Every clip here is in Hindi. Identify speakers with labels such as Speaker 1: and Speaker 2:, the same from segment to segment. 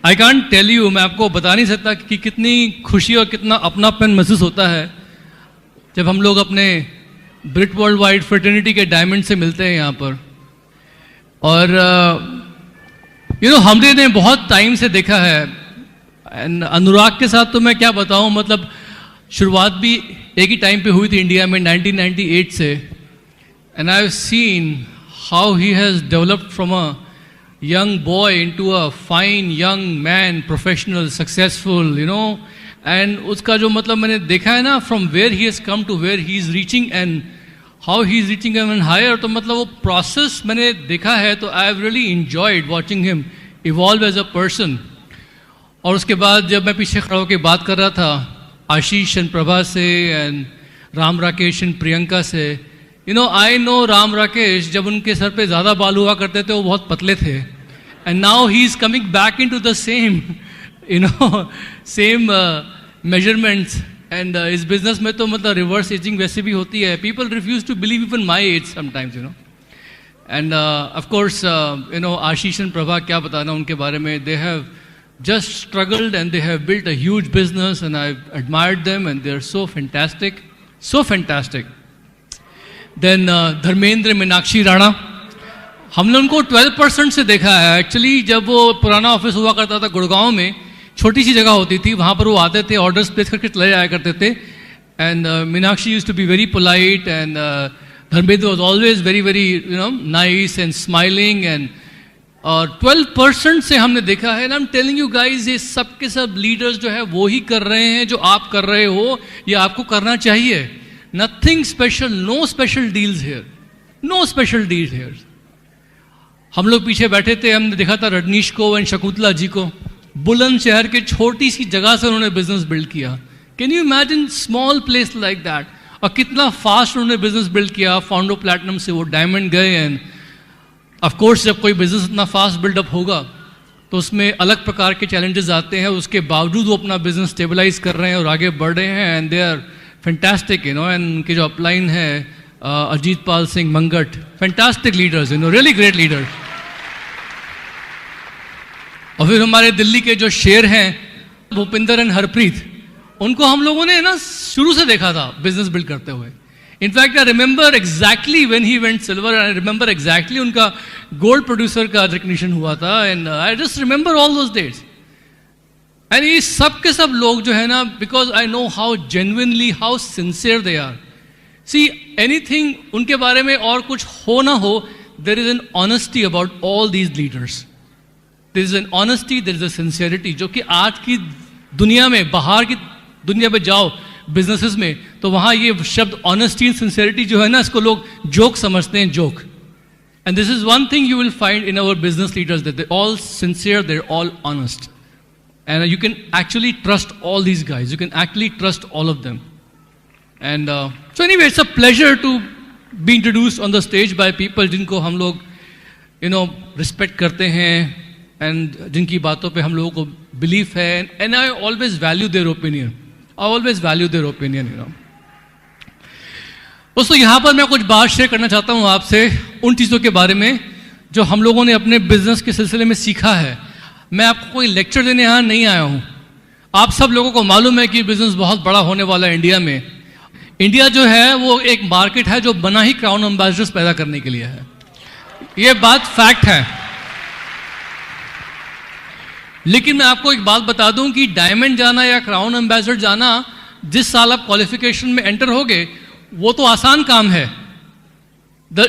Speaker 1: आई कांट टेल यू, मैं आपको बता नहीं सकता कि कितनी खुशी और कितना अपनापन महसूस होता है जब हम लोग अपने ब्रिट वर्ल्ड वाइड फ्रेटर्निटी के डायमंड से मिलते हैं यहाँ पर। और हमने बहुत टाइम से देखा है, एंड अनुराग के साथ तो मैं क्या बताऊँ, मतलब शुरुआत भी एक ही टाइम पे हुई थी इंडिया में 1998 से, and I have seen how he has developed from a young boy into a fine young man, professional, successful, and उसका जो मतलब मैंने देखा है ना, from where he has come to where he is reaching and how he is reaching even higher, तो मतलब वो process मैंने देखा है, तो I have really enjoyed watching him evolve as a person। और उसके बाद जब मैं पीछे खड़ा होकर बात कर रहा था आशीष एंड प्रभा से एंड राम राकेश एंड प्रियंका से, आई नो राम राकेश, जब उनके सर पे ज़्यादा बाल हुआ करते थे वो बहुत पतले थे, and now he is coming back into the same same measurements. And इस बिजनेस में तो मतलब रिवर्स एजिंग वैसे भी होती है, people refuse to believe even my age sometimes, and of course Ashish and Prabha, क्या बताना उनके बारे में, they have just struggled and they have built a huge business and I've admired them and they're so fantastic, so fantastic। Then Dharmendra Meenakshi Rana, हमने उनको 12% से देखा है एक्चुअली। जब वो पुराना ऑफिस हुआ करता था गुड़गांव में, छोटी सी जगह होती थी, वहाँ पर वो आते थे, ऑर्डर्स प्लेस करके चले जाया करते थे, and Meenakshi used to be very polite and Dharmendra was always very very nice and smiling, and और 12% से हमने देखा है। ना, I am telling you guys, ये सब के सब लीडर्स जो है वो ही कर रहे हैं जो आप कर रहे हो, ये आपको करना चाहिए। Nothing special, no special deals here, no special deals here. हम लोग पीछे बैठे थे, हमने देखा था रजनीश को एंड शकुंतला जी को, बुलंदशहर के छोटी सी जगह से उन्होंने बिजनेस बिल्ड किया। Can you imagine small place like that, और कितना फास्ट उन्होंने बिजनेस बिल्ड किया। फाउंडो प्लैटिनम से वो डायमंड गए, एंड ऑफ कोर्स जब कोई बिजनेस इतना फास्ट बिल्डअप होगा तो उसमें अलग प्रकार के चैलेंजेस आते हैं, उसके बावजूद वो अपना बिजनेस स्टेबलाइज कर रहे हैं और आगे बढ़ रहे हैं, and they are fantastic, and उनके जो अपलाइन है Ajit Pal Singh Mangat, fantastic leaders, really great leaders. और फिर हमारे दिल्ली के जो शेर हैं भूपिंदर एंड हरप्रीत, उनको हम लोगों ने ना शुरू से देखा था बिजनेस बिल्ड करते हुए। In fact I remember exactly when he went silver, I remember exactly उनका गोल्ड प्रोड्यूसर का रिकग्निशन हुआ था, and I just remember all those dates. And ये सब के सब लोग जो है ना, because I know how genuinely, how sincere they are. See anything उनके बारे में और कुछ हो ना हो, there is an honesty about all these leaders, there is an honesty, there is a sincerity, जो कि आज की दुनिया में, बाहर की दुनिया में जाओ बिजनेसेस में, तो वहाँ ये शब्द ऑनेस्टी एंड सिंसियरिटी जो है ना, इसको लोग जोक समझते हैं, joke. And this is one thing you will find in our business leaders, that they all sincere, they are all honest, and you can actually trust all these guys, you can actually trust all of them. And so anyway, it's a pleasure to be introduced on the stage by people जिनको हम लोग रिस्पेक्ट करते हैं, एंड जिनकी बातों पे हम लोगों को बिलीफ है, and I always value their opinion, I always value their opinion, दोस्तों यहाँ पर मैं कुछ बात शेयर करना चाहता हूँ आपसे उन चीज़ों के बारे में जो हम लोगों ने अपने बिजनेस के सिलसिले में सीखा है। मैं आपको कोई लेक्चर देने यहाँ नहीं आया हूँ। आप सब लोगों को मालूम है कि बिजनेस बहुत बड़ा होने वाला है इंडिया में। इंडिया जो है वो एक मार्केट है जो बना ही क्राउन एम्बेसडर्स पैदा करने के लिए है, ये बात फैक्ट है। लेकिन मैं आपको एक बात बता दूं कि डायमंड जाना या क्राउन एम्बेसडर जाना, जिस साल आप क्वालिफिकेशन में एंटर होगे वो तो आसान काम है। The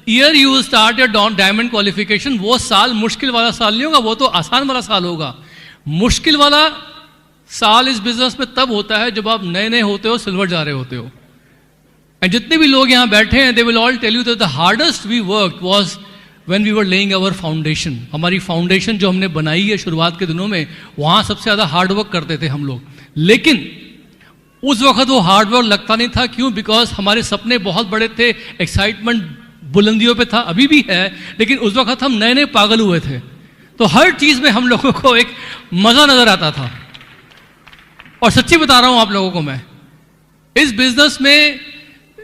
Speaker 1: year you start your diamond qualification, वो साल मुश्किल वाला साल नहीं होगा, वो तो आसान वाला साल होगा। मुश्किल वाला साल इस बिजनेस में तब होता है जब आप नए नए होते हो, सिल्वर जा रहे होते हो। एंड जितने भी लोग यहाँ बैठे हैं, they will all tell you that the hardest we work was when we were laying our foundation। हमारी फाउंडेशन जो हमने बनाई है शुरुआत के दिनों में, वहाँ सबसे ज़्यादा हार्ड वर्क करते थे हम लोग। लेकिन उस वक्त वो हार्ड वर्क लगता नहीं था, क्यों? बिकॉज हमारे सपने बहुत बड़े थे, एक्साइटमेंट बुलंदियों पे था, अभी भी है, लेकिन उस वक्त हम नए नए पागल हुए थे, तो हर चीज़ में हम लोगों को एक मज़ा नज़र आता था। और सच्ची बता रहा हूँ आप लोगों को मैं, इस बिजनेस में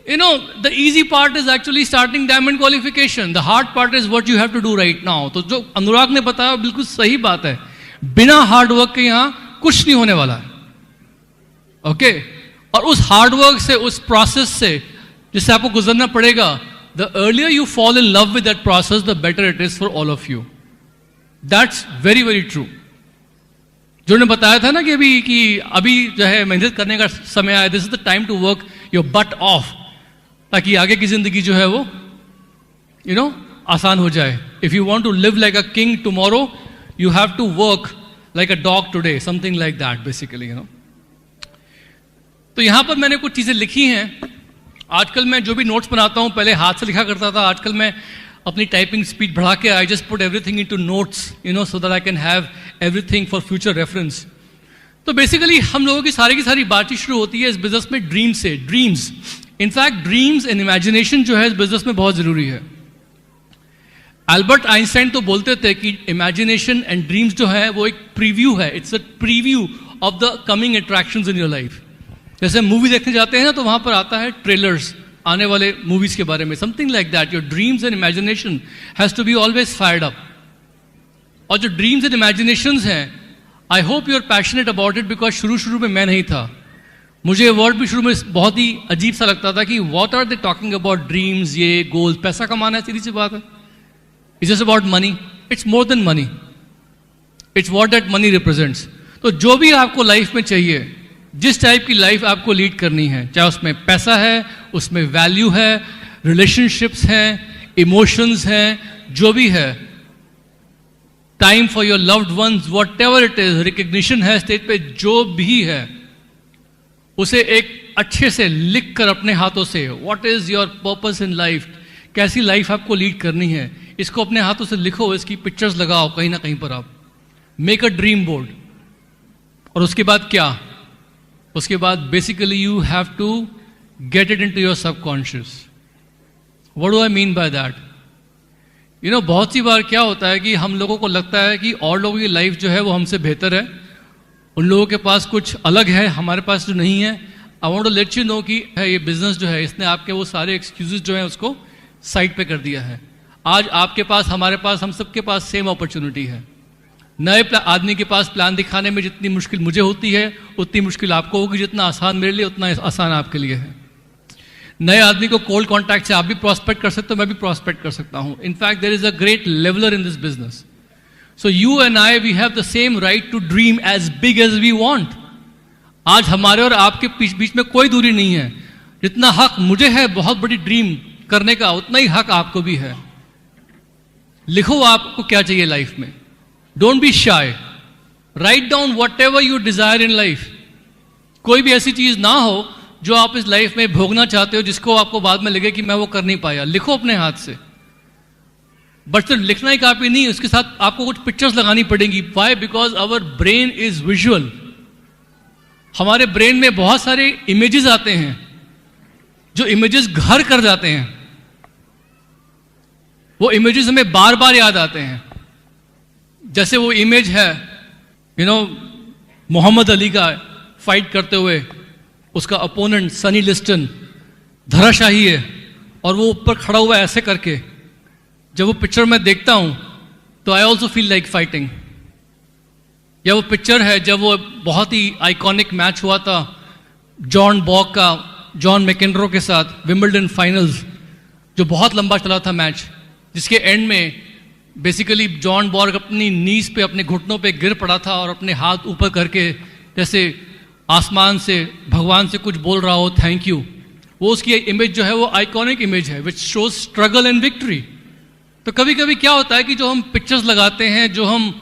Speaker 1: the easy part is actually starting diamond qualification. The hard part is what you have to do right now. तो जो अनुराग ने बताया बिल्कुल सही बात है। बिना हार्ड वर्क के यहां कुछ नहीं होने वाला है. ओके और उस हार्ड वर्क से, उस प्रोसेस से जिससे आपको गुजरना पड़ेगा, the earlier you fall in love with that process the better it is for all of you. That's very very true. जो ने बताया था ना कि अभी जो है मेहनत करने का समय आया, this is the time to work your butt off, ताकि आगे की जिंदगी जो है वो आसान हो जाए. If you want to live like a king tomorrow, you have to work like a dog today, something like that basically. तो यहां पर मैंने कुछ चीजें लिखी हैं. आजकल मैं जो भी नोट्स बनाता हूं, पहले हाथ से लिखा करता था, आजकल मैं अपनी टाइपिंग स्पीड बढ़ा के I just put everything into notes, so that I can have everything for future reference. तो बेसिकली हम लोगों की सारी बातचीत शुरू होती है इस बिजनेस में ड्रीम से. Dreams, in fact dreams and imagination जो है इस बिजनेस में बहुत जरूरी है. एल्बर्ट आइंस्टाइन तो बोलते थे कि इमेजिनेशन एंड ड्रीम्स जो है वो एक प्रीव्यू है, it's a preview of the coming attractions in your life. जैसे मूवी देखने जाते हैं ना, तो वहां पर आता है ट्रेलर्स आने वाले मूवीज के बारे में, something like that. Your dreams and imagination has to be always fired up. और जो ड्रीम्स एंड इमेजिनेशंस हैं, I hope you are passionate about it, because शुरू में मैं नहीं था. मुझे ये वर्ड भी शुरू में बहुत ही अजीब सा लगता था कि what are they talking about dreams, ये गोल्स, पैसा कमाना है, सीधी सी बात है. It's just about money. It's more than money, it's what that money represents. तो जो भी आपको लाइफ में चाहिए, जिस टाइप की लाइफ आपको लीड करनी है, चाहे उसमें पैसा है, उसमें वैल्यू है, रिलेशनशिप्स हैं, इमोशंस हैं, जो भी है, time for your loved ones, what ever it is, recognition है स्टेज पे, जो भी है, उसे एक अच्छे से लिख कर अपने हाथों से, what is your purpose in life, कैसी लाइफ आपको लीड करनी है, इसको अपने हाथों से लिखो, इसकी पिक्चर्स लगाओ कहीं ना कहीं पर. आप मेक अ ड्रीम बोर्ड. और उसके बाद क्या, उसके बाद basically you have to get it into your subconscious. What do I mean by that? बहुत सी बार क्या होता है कि हम लोगों को लगता है कि और लोगों की लाइफ जो है वो हमसे बेहतर है, उन लोगों के पास कुछ अलग है, हमारे पास जो नहीं है. I want to let you know कि ये बिजनेस जो है, इसने आपके वो सारे एक्सक्यूजेस जो हैं उसको साइड पे कर दिया है. आज आपके पास, हमारे पास, हम सबके पास सेम अपॉर्चुनिटी है. नए आदमी के पास प्लान दिखाने में जितनी मुश्किल मुझे होती है, उतनी मुश्किल आपको होगी. जितना आसान मेरे लिए, उतना आसान आपके लिए है. नए आदमी को कोल्ड कॉन्टैक्ट से आप भी प्रॉस्पेक्ट कर सकते हो, मैं भी प्रॉस्पेक्ट कर सकता हूं. In fact there is a great leveller in this business. So you and I, we have the same right to dream as big as we want. आज हमारे और आपके बीच में कोई दूरी नहीं है. जितना हक मुझे है बहुत बड़ी ड्रीम करने का, उतना ही हक आपको भी है. लिखो आपको क्या चाहिए लाइफ में. Don't be shy. Write down what ever you desire in life. कोई भी ऐसी चीज ना हो जो आप इस लाइफ में भोगना चाहते हो, जिसको आपको बाद में लगे कि मैं वो कर नहीं पाया. लिखो अपने हाथ से. बट सिर्फ लिखना ही काफी नहीं, उसके साथ आपको कुछ पिक्चर्स लगानी पड़ेंगी. Why? Because our brain is visual. हमारे ब्रेन में बहुत सारे इमेजेस आते हैं, जो इमेजेस घर कर जाते हैं. वो इमेजेस हमें बार बार याद आते हैं. जैसे वो इमेज है मोहम्मद अली का फाइट करते हुए, उसका अपोनेंट सनी लिस्टन धराशाही है और वो ऊपर खड़ा हुआ है ऐसे करके. जब वो पिक्चर मैं देखता हूं तो I also feel like fighting. या वो पिक्चर है जब वो बहुत ही आइकॉनिक मैच हुआ था जॉन बॉक का जॉन मैकेंड्रो के साथ, विंबलडन फाइनल्स, जो बहुत लंबा चला था मैच, जिसके एंड में बेसिकली जॉन बॉर्ग अपनी नीज पे, अपने घुटनों पे गिर पड़ा था और अपने हाथ ऊपर करके जैसे आसमान से, भगवान से कुछ बोल रहा हो, थैंक यू. वो उसकी इमेज जो है वो आइकॉनिक इमेज है, which shows struggle and victory. तो कभी कभी क्या होता है कि जो हम पिक्चर्स लगाते हैं, जो हम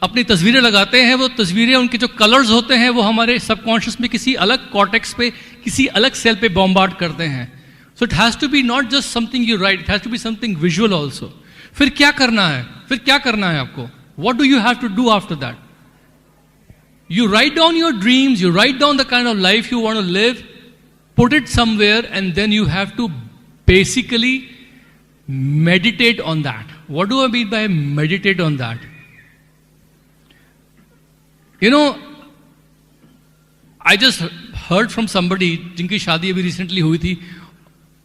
Speaker 1: अपनी तस्वीरें लगाते हैं, वो तस्वीरें, उनके जो कलर्स होते हैं, वो हमारे सबकॉन्शियस में किसी अलग कॉर्टेक्स पे, किसी अलग सेल पे बॉम्बार्ड करते हैं. So it has to be not just something you write, it has to be something visual also. फिर क्या करना है? फिर क्या करना है आपको? What do you have to do after that? You write down your dreams, you write down the kind of life you want to live, put it somewhere, and then you have to basically meditate on that. What do I mean by meditate on that? I just heard from somebody जिनकी शादी अभी recently हुई थी,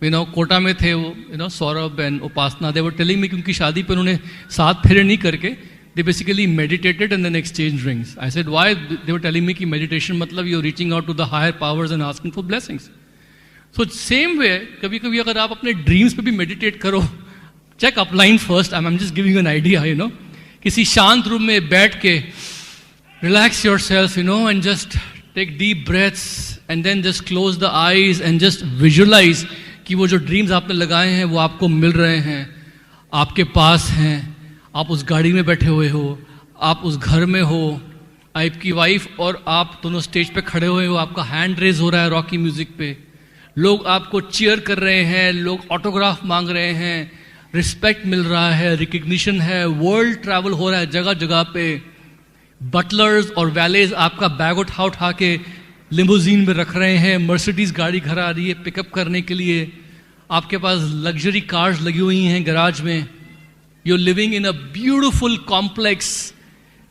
Speaker 1: कोटा में थे वो, Saurabh and Upasana, they were telling me कि उनकी शादी पर उन्होंने 7 फेरे नहीं करके they basically meditated and then exchanged rings. I said, why? They were telling me कि meditation मतलब you're reaching out to the higher powers and asking for blessings. So same way, कभी कभी अगर आप अपने dreams पे भी meditate करो, check upline first. I'm just giving you an idea, you know. किसी शांत रूम में बैठ के relax yourself, you know, and just take deep breaths and then just close the eyes and just visualize कि वो जो ड्रीम्स आपने लगाए हैं वो आपको मिल रहे हैं, आपके पास हैं, आप उस गाड़ी में बैठे हुए हो, आप उस घर में हो, आपकी वाइफ और आप दोनों स्टेज पे खड़े हुए हो, आपका हैंड रेज हो रहा है रॉकी म्यूजिक पे, लोग आपको चीयर कर रहे हैं, लोग ऑटोग्राफ मांग रहे हैं, रिस्पेक्ट मिल रहा है, रिकग्निशन है, वर्ल्ड ट्रैवल हो रहा है जगह जगह पे, बटलर्स और वैलेज आपका बैग उठा उठा के लिमोजीन में रख रहे हैं, मर्सिडीज गाड़ी घर आ रही है पिकअप करने के लिए, आपके पास लग्जरी कार्स लगी हुई हैं गैराज में, you are living in a beautiful complex,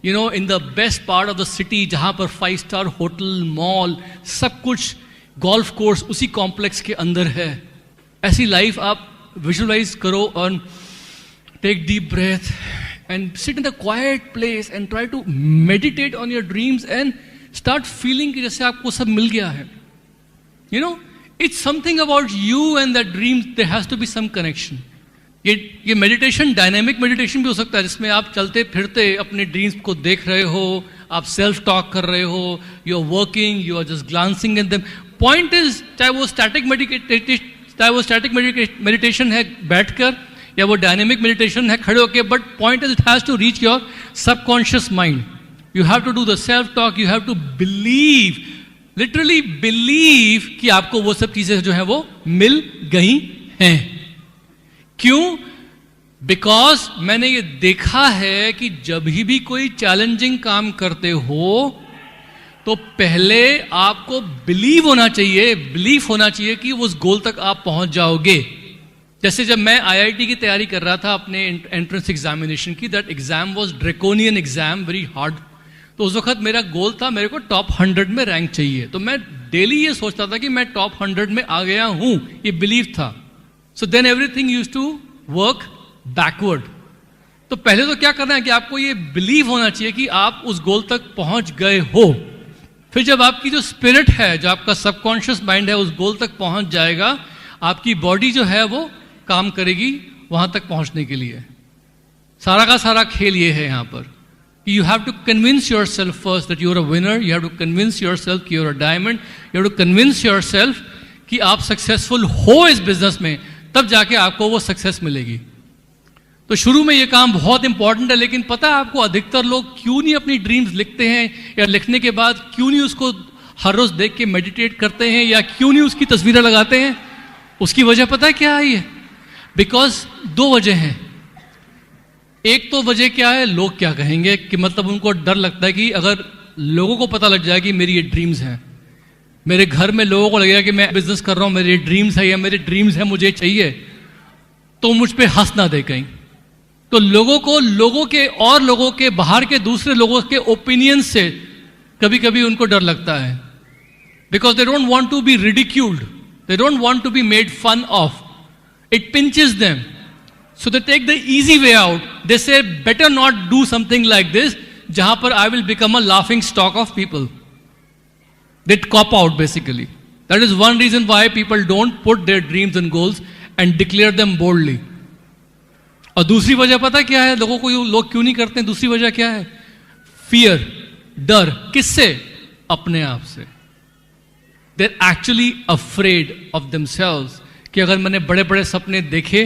Speaker 1: you know, in the best part of the city, जहां पर 5 स्टार होटल, मॉल, सब कुछ, गोल्फ कोर्स उसी कॉम्प्लेक्स के अंदर है. ऐसी लाइफ आप विजुअलाइज करो और take deep breath and sit in a quiet place and try to meditate on your dreams and start feeling कि जैसे आपको सब मिल गया है. You know, it's something about you and that dream. There has to be some connection. ये meditation डायनेमिक मेडिटेशन भी हो सकता है जिसमें आप चलते फिरते अपने ड्रीम्स को देख रहे हो, आप सेल्फ टॉक कर रहे हो, you are working, you are just glancing at them. Point is चाहे वो स्टैटिक मेडिटेशन है बैठकर या वो डायनेमिक मेडिटेशन है खड़े होके, but point is it has to reach your subconscious mind. You have to do the self talk, you have to believe, literally believe कि आपको वो सब चीजें जो है वो मिल गई हैं. क्यों? बिकॉज मैंने ये देखा है कि जब भी कोई चैलेंजिंग काम करते हो तो पहले आपको बिलीव होना चाहिए, बिलीफ होना चाहिए कि उस गोल तक आप पहुंच जाओगे. जैसे जब मैं IIT की तैयारी कर रहा था अपने एंट्रेंस एग्जामिनेशन की, that exam was draconian exam, very hard. तो उस वक्त मेरा गोल था, मेरे को टॉप 100 में रैंक चाहिए. तो मैं डेली ये सोचता था कि मैं टॉप 100 में आ गया हूं, ये बिलीव था. So then everything used to work backward. तो पहले तो क्या करना है कि आपको ये बिलीव होना चाहिए कि आप उस गोल तक पहुंच गए हो. फिर जब आपकी जो स्पिरिट है, जो आपका सबकॉन्शियस माइंड है, उस गोल तक पहुंच जाएगा, आपकी बॉडी जो है वो काम करेगी वहां तक पहुंचने के लिए. सारा का सारा खेल ये है यहां पर. You have to convince yourself first that you are a winner. You have to convince yourself कि you are a diamond. You have to convince yourself कि आप सक्सेसफुल हो इस बिजनेस में, तब जाके आपको वो सक्सेस मिलेगी. तो शुरू में ये काम बहुत इंपॉर्टेंट है, लेकिन पता है आपको अधिकतर लोग क्यों नहीं अपनी ड्रीम्स लिखते हैं, या लिखने के बाद क्यों नहीं उसको हर रोज देख के मेडिटेट करते हैं, या क्यों नहीं उसकी तस्वीरें लगाते हैं? उसकी वजह पता है क्या है? बिकॉज 2 वजह हैं. एक तो वजह क्या है, लोग क्या कहेंगे, कि मतलब उनको डर लगता है कि अगर लोगों को पता लग जाए कि मेरी ये ड्रीम्स हैं, मेरे घर में लोगों को लगेगा कि मैं बिजनेस कर रहा हूं, मेरे ड्रीम्स है या मेरे ड्रीम्स है मुझे चाहिए, तो मुझ पे हंस ना दे कहीं. तो लोगों को, लोगों के और लोगों के बाहर के दूसरे लोगों के ओपिनियन से कभी कभी उनको डर लगता है. Because they don't want to be ridiculed, they don't want to be made fun of. It pinches them. So they take the easy way out. They say, better not do something like this, jahan par I will become a laughing stock of people. They cop out basically. That is one reason why people don't put their dreams and goals and declare them boldly. और दूसरी वजह पता क्या है, लोगों को लोग क्यों नहीं करते हैं? दूसरी वजह क्या है? फियर, डर. किससे? अपने आप से. They're actually afraid of themselves. कि अगर मैंने बड़े बड़े सपने देखे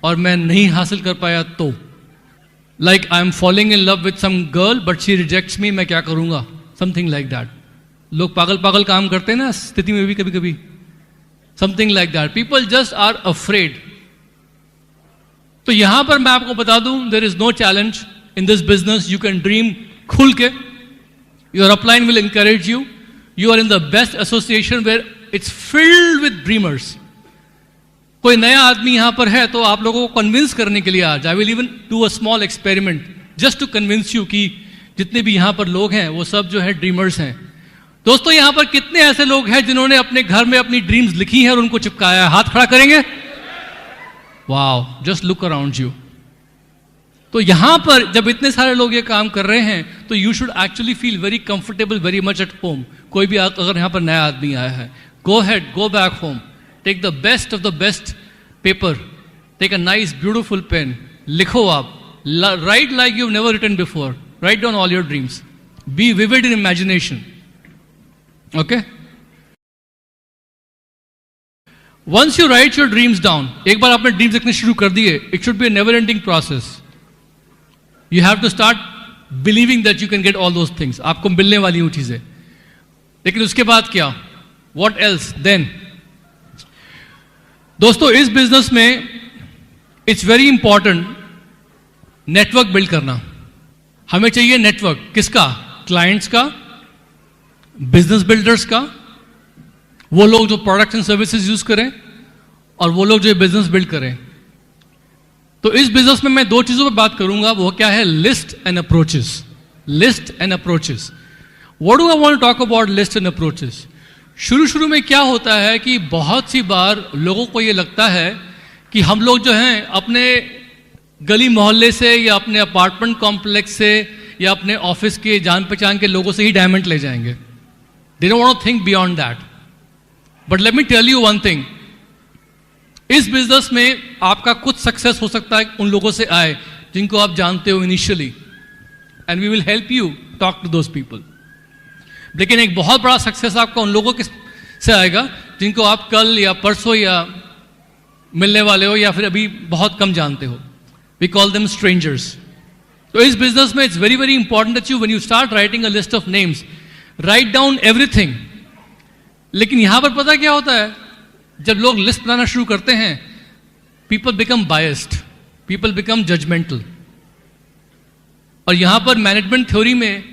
Speaker 1: और मैं नहीं हासिल कर पाया तो, like I am following in love with some girl but she rejects me, मैं क्या करूंगा? Something like that. लोग पागल पागल काम करते हैं ना स्थिति में भी कभी कभी. Something like that. People just are afraid. तो यहां पर मैं आपको बता दूं, there is no challenge in this business. You can dream खुल के. Your upline will encourage you. You are in the best association where it's filled with dreamers. कोई नया आदमी यहां पर है तो आप लोगों को कन्विंस करने के लिए आज I will even do a small experiment just to convince you कि जितने भी यहां पर लोग हैं वो सब जो है ड्रीमर्स हैं. दोस्तों यहां पर कितने ऐसे लोग हैं जिन्होंने अपने घर में अपनी ड्रीम्स लिखी हैं और उनको चिपकाया है? हाथ खड़ा करेंगे? Wow, just look around you. तो यहां पर जब इतने सारे लोग ये काम कर रहे हैं तो you should actually feel very comfortable, very much at home. कोई भी अगर यहां पर नया आदमी आया है, go ahead, go back home, take the best of the best paper, take a nice beautiful pen, लिखो आप, write like you never written before, write down all your dreams, be vivid in imagination. Okay, once you write your dreams down, एक बार आपने ड्रीम्स लिखने शुरू कर दिए, it should be a never ending process. You have to start believing that you can get all those things. आपको मिलने वाली वो चीजें. लेकिन उसके बाद क्या? What else then? दोस्तों, इस बिजनेस में it's very important network build करना. हमें चाहिए नेटवर्क. किसका? क्लाइंट्स का, बिजनेस बिल्डर्स का, वो लोग जो प्रोडक्ट्स एंड सर्विसेज यूज करें और वो लोग जो बिजनेस बिल्ड करें. तो इस बिजनेस में मैं दो चीजों पर बात करूंगा. वो क्या है? List and approaches. List and approaches. What do I want to talk about list and approaches? शुरू में क्या होता है कि बहुत सी बार लोगों को ये लगता है कि हम लोग जो हैं अपने गली मोहल्ले से या अपने अपार्टमेंट कॉम्प्लेक्स से या अपने ऑफिस के जान पहचान के लोगों से ही डायमंड ले जाएंगे. They don't want to think beyond that. But let me tell you one thing. इस बिजनेस में आपका कुछ सक्सेस हो सकता है उन लोगों से आए जिनको आप जानते हो initially, and we will help you talk to those people. लेकिन एक बहुत बड़ा सक्सेस आपका उन लोगों से आएगा जिनको आप कल या परसों या मिलने वाले हो या फिर अभी बहुत कम जानते हो. We call them strangers. तो इस बिजनेस में it's very very important that you when you start writing a list of names, write down everything. लेकिन यहां पर पता क्या होता है? जब लोग लिस्ट बनाना शुरू करते हैं, people become biased, people become judgemental. और यहां पर मैनेजमेंट थ्योरी में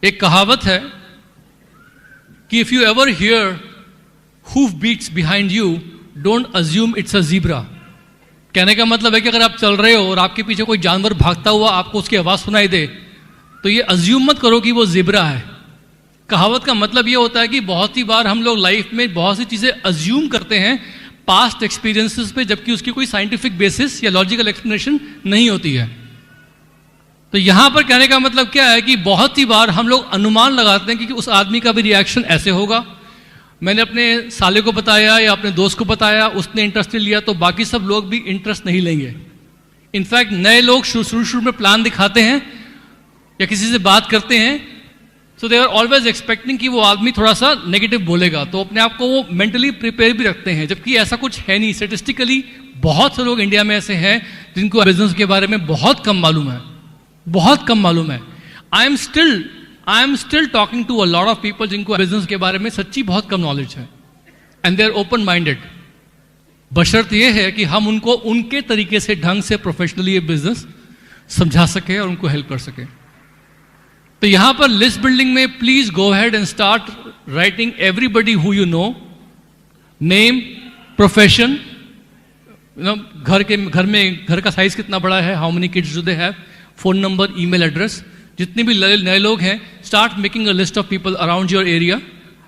Speaker 1: एक कहावत है कि if you ever hear hoof beats behind you, don't assume it's a zebra. कहने का मतलब है कि अगर आप चल रहे हो और आपके पीछे कोई जानवर भागता हुआ आपको उसकी आवाज सुनाई दे, तो ये अज्यूम मत करो कि वो ज़ीब्रा है. कहावत का मतलब यह होता है कि बहुत ही बार हम लोग लाइफ में बहुत सी चीजें अज्यूम करते हैं पास्ट एक्सपीरियंसेस पे, जबकि उसकी कोई साइंटिफिक बेसिस या लॉजिकल एक्सप्लेनेशन नहीं होती है. तो यहां पर कहने का मतलब क्या है कि बहुत ही बार हम लोग अनुमान लगाते हैं कि उस आदमी का भी रिएक्शन ऐसे होगा. मैंने अपने साले को बताया या अपने दोस्त को बताया, उसने इंटरेस्ट लिया, तो बाकी सब लोग भी इंटरेस्ट नहीं लेंगे. इनफैक्ट नए लोग शुरू में प्लान दिखाते हैं या किसी से बात करते हैं, सो दे आर ऑलवेज एक्सपेक्टिंग कि वो आदमी थोड़ा सा नेगेटिव बोलेगा, तो अपने आप को वो मेंटली प्रिपेयर भी रखते हैं. जबकि ऐसा कुछ है नहीं. स्टेटिस्टिकली बहुत से लोग इंडिया में ऐसे हैं जिनको बिजनेस के बारे में बहुत कम मालूम है, बहुत कम मालूम है. I am still talking to a lot of people जिनको बिजनेस के बारे में सच्ची बहुत कम नॉलेज है, and they are open minded. बशर्त यह है कि हम उनको उनके तरीके से ढंग से प्रोफेशनली ये बिजनेस समझा सके और उनको हेल्प कर सके. तो यहां पर लिस्ट बिल्डिंग में please go head and start writing everybody who you know, name, profession, घर का साइज कितना बड़ा है, how many kids do they have, phone number, email address. जितने भी नए लोग हैं, start making a list of people around your area.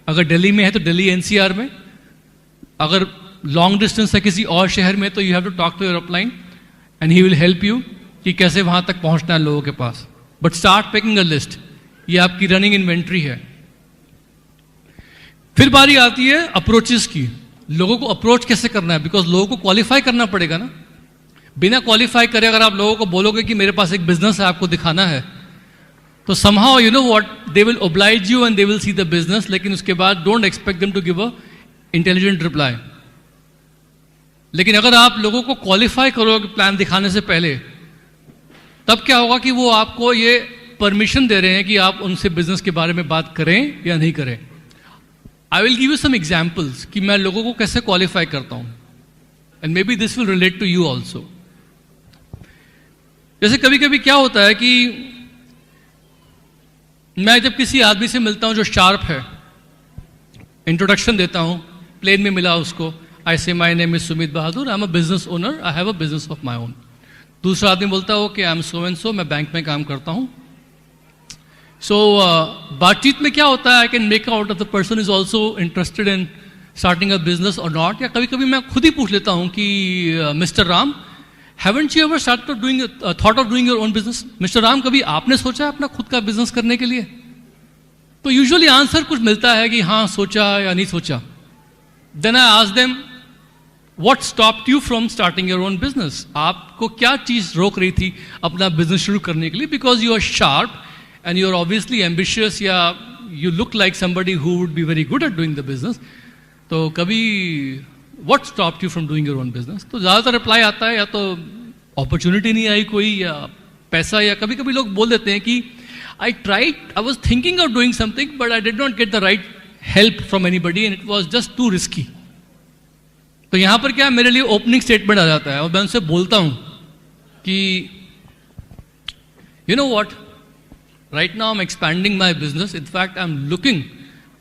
Speaker 1: अगर दिल्ली में है तो दिल्ली एनसीआर में, अगर लॉन्ग डिस्टेंस है किसी और शहर में, तो you have to talk to your upline and he will help you कि कैसे वहां तक पहुंचना है लोगों के पास. But start making a list. ये आपकी रनिंग इन्वेंट्री है. फिर बारी आती है अप्रोचेस की. लोगों को अप्रोच कैसे करना है, बिकॉज लोगों को क्वालिफाई करना पड़ेगा ना. बिना क्वालिफाई करे अगर आप लोगों को बोलोगे कि मेरे पास एक बिजनेस है, आपको दिखाना है, तो somehow you know what, they will oblige you and they will see the business. लेकिन उसके बाद don't expect them to give a intelligent reply. लेकिन अगर आप लोगों को क्वालिफाई करोगे प्लान दिखाने से पहले, तब क्या होगा कि वो आपको ये परमिशन दे रहे हैं कि आप उनसे बिजनेस के बारे में बात करें या नहीं करें. I will give you some examples कि मैं लोगों को कैसे क्वालिफाई करता हूं, and maybe this will relate to you also. जैसे कभी कभी क्या होता है कि मैं जब किसी आदमी से मिलता हूं जो शार्प है, इंट्रोडक्शन देता हूं, प्लेन में मिला उसको, आई से my name is Sumit Bahadur, I am a business owner, I have a business of my own. दूसरा आदमी बोलता हो कि I am so and so, मैं बैंक में काम करता हूं. सो बातचीत में क्या होता है, I can make out of the person is also interested in starting a business और नॉट. या कभी कभी मैं खुद ही पूछ लेता हूं कि mister Ram, Haven't you ever started doing thought of doing your own business? Mr. Ram, कभी आपने सोचा अपना खुद का बिजनेस करने के लिए? तो यूजुअली आंसर कुछ मिलता है कि हाँ सोचा या नहीं सोचा. Then I ask them, what stopped you from starting your own business? आपको क्या चीज रोक रही थी अपना बिजनेस शुरू करने के लिए? Because you are sharp and you are obviously ambitious, या you look like somebody who would be very good at doing the business. तो कभी what stopped you from doing your own business? तो ज़्यादातर रिप्लाई आता है या तो अपॉर्चुनिटी नहीं आई कोई, या पैसा, या कभी कभी लोग बोल देते हैं कि I was thinking of doing something but I did not get the right help from anybody and it was just too risky. तो यहां पर क्या मेरे लिए ओपनिंग स्टेटमेंट आ जाता है और मैं उनसे बोलता हूं कि you know what, right now I am expanding my business. In fact I am looking,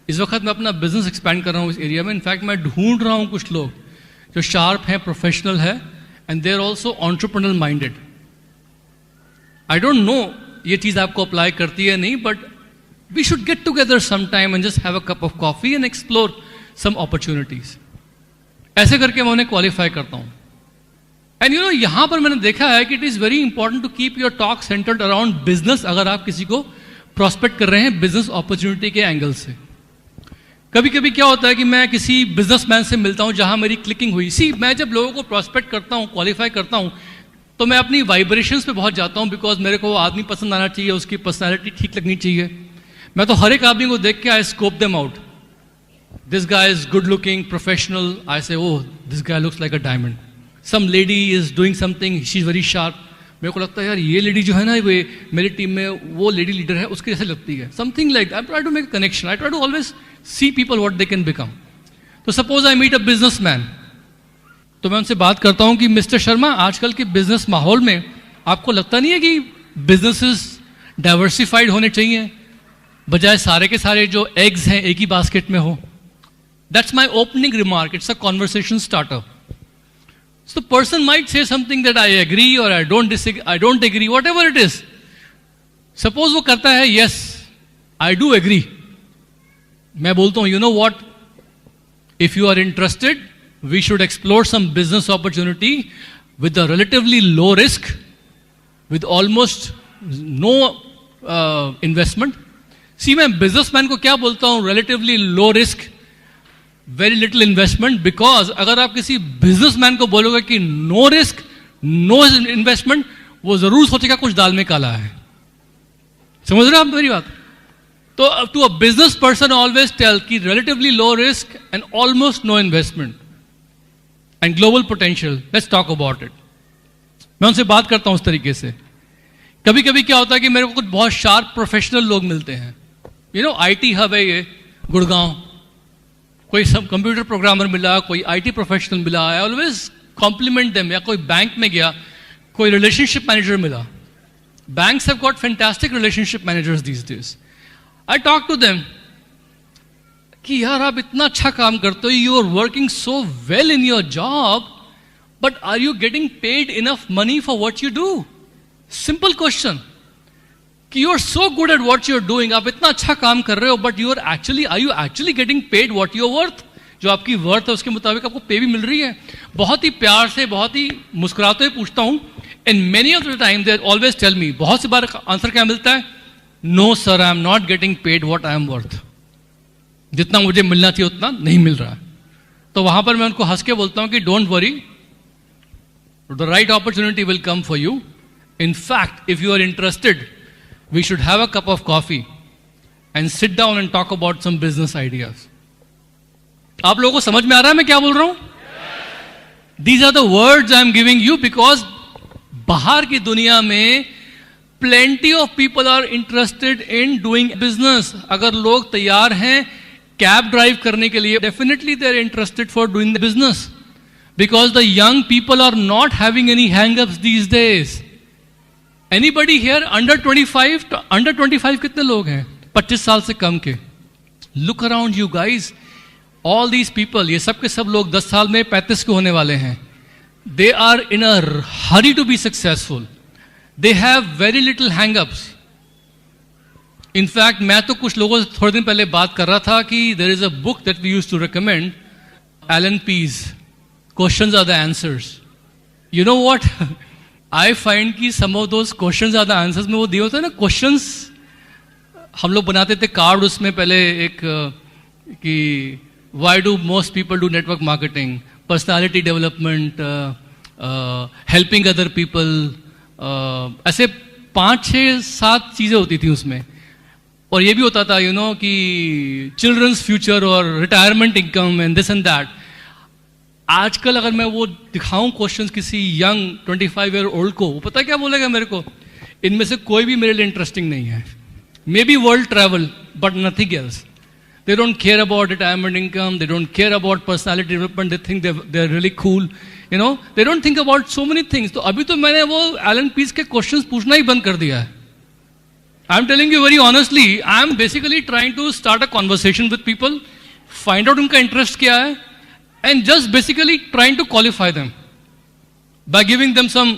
Speaker 1: इस वक्त मैं अपना बिजनेस एक्सपैंड कर रहा हूं इस एरिया में. इनफैक्ट मैं ढूंढ रहा हूं कुछ लोग जो शार्प हैं, प्रोफेशनल है, and they are also entrepreneur minded. I don't know ये चीज आपको अप्लाई करती है नहीं, but we should get together some time and just have a cup of coffee and explore some opportunities. ऐसे करके मैं उन्हें क्वालिफाई करता हूं. एंड यू नो यहां पर मैंने देखा है कि it is very important to keep your talk centred around business. अगर आप किसी को प्रोस्पेक्ट कर रहे हैं बिजनेस अपॉर्चुनिटी के एंगल से. कभी कभी क्या होता है कि मैं किसी बिजनेसमैन से मिलता हूं जहां मेरी क्लिकिंग हुई. मैं जब लोगों को प्रोस्पेक्ट करता हूं, क्वालिफाई करता हूं, तो मैं अपनी वाइब्रेशंस पे बहुत जाता हूं. बिकॉज मेरे को वो आदमी पसंद आना चाहिए, उसकी पर्सनैलिटी ठीक लगनी चाहिए. मैं तो हर एक आदमी को देख के I scope them out. This guy is good looking, professional. I say, oh, this guy looks like a diamond. Some lady is doing something, she's very sharp. मेरे को लगता है यार ये लेडी जो है ना, वे मेरी टीम में वो लेडी लीडर है, उसके जैसे लगती है. Something like that. I try to make a connection. I try to always see people what they can become. तो suppose I meet a businessman. तो मैं उनसे बात करता हूँ कि मिस्टर शर्मा, आजकल के बिजनेस माहौल में आपको लगता नहीं है कि बिजनेसेस डाइवर्सिफाइड होने चाहिए, बजाय सारे के सारे जो एग्स हैं एक ही बास्केट में हो? That's my opening remark. It's a conversation starter. So the person might say something that I agree or I don't disagree, I don't agree, whatever it is. Suppose वो करता है, yes, I do agree. मैं बोलता हूँ, you know what? If you are interested, we should explore some business opportunity with a relatively low risk, with almost no investment. See, मैं businessman को क्या बोलता हूँ? Relatively low risk, very little investment. Because अगर आप किसी बिजनेसमैन को बोलोगे कि नो रिस्क नो इन्वेस्टमेंट, वो जरूर सोचेगा कुछ दाल में काला है. समझ रहे हो आप मेरी बात? तो to a business person always tell कि relatively low risk and almost no investment and global potential. Let's talk about it. मैं उनसे बात करता हूं उस तरीके से. कभी कभी क्या होता है कि मेरे को कुछ बहुत शार्प प्रोफेशनल लोग मिलते हैं. यू नो आईटी हब है ये गुड़गांव, कोई सब कंप्यूटर प्रोग्रामर मिला, कोई आईटी प्रोफेशनल मिला. I always compliment them. या कोई बैंक में गया, कोई रिलेशनशिप मैनेजर मिला. Banks have got fantastic relationship managers these days. I talk to them कि यार आप इतना अच्छा काम करते हो, you are working so well in your job, but are you getting paid enough money for what you do? Simple question. कि you are so good at what you are doing, आप इतना अच्छा काम कर रहे हो, but are you actually getting paid what you are worth? जो आपकी वर्थ है उसके मुताबिक आपको पे भी मिल रही है? बहुत ही प्यार से, बहुत ही मुस्कुराते हुए पूछता हूं. And many of the time they always tell me, बहुत सी बार आंसर क्या मिलता है? No sir, I am not getting paid what I am worth. जितना मुझे मिलना चाहिए उतना नहीं मिल रहा. तो वहां पर मैं उनको हंस के बोलता हूं कि don't worry, the right opportunity will come for you. In fact if you are interested, we should have a cup of coffee and sit down and talk about some business ideas. आप लोगों को समझ में आ रहा है मैं क्या बोल रहा हूं? These are the words I am giving you because बाहर की दुनिया में plenty of people are interested in doing business. अगर लोग तैयार हैं कैब ड्राइव करने के लिए, definitely they are interested for doing the business because the young people are not having any hang-ups these days. Anybody here under 25? Under 25 कितने लोग हैं 25 साल से कम के? Look around you guys. All these people, ये सब के सब लोग 10 साल में 35 के होने वाले हैं. They are in a hurry to be successful. They have very little hang-ups. In fact, मैं तो कुछ लोगों से थोड़े दिन पहले बात कर रहा था कि there is a book that we used to recommend, Alan Pease, Questions Are the Answers. You know what? I find कि सम ऑफ दोज क्वेश्चन ज़्यादा आंसर्स में वो दिए होते हैं ना क्वेश्चंस। हम लोग बनाते थे कार्ड, उसमें पहले एक कि why do most people do network marketing, personality development, helping other people, ऐसे 5, 6, 7 चीज़ें होती थी उसमें। और ये भी होता था कि चिल्ड्रंस फ्यूचर और retirement income and this and that. आजकल अगर मैं वो दिखाऊं क्वेश्चंस किसी यंग 25 ईयर ओल्ड को, वो पता क्या बोलेगा मेरे को? इनमें से कोई भी मेरे लिए इंटरेस्टिंग नहीं है। May be world travel but nothing else. They don't care about retirement income. They don't care about personality development. They think they're really cool. They don't think about so many things. तो अभी तो मैंने वो एलन पीस के क्वेश्चंस पूछना ही बंद कर दिया है। I'm telling you very honestly, I'm basically trying to start a conversation with people, find out उनका interest क्या है, and just basically trying to qualify them by giving them some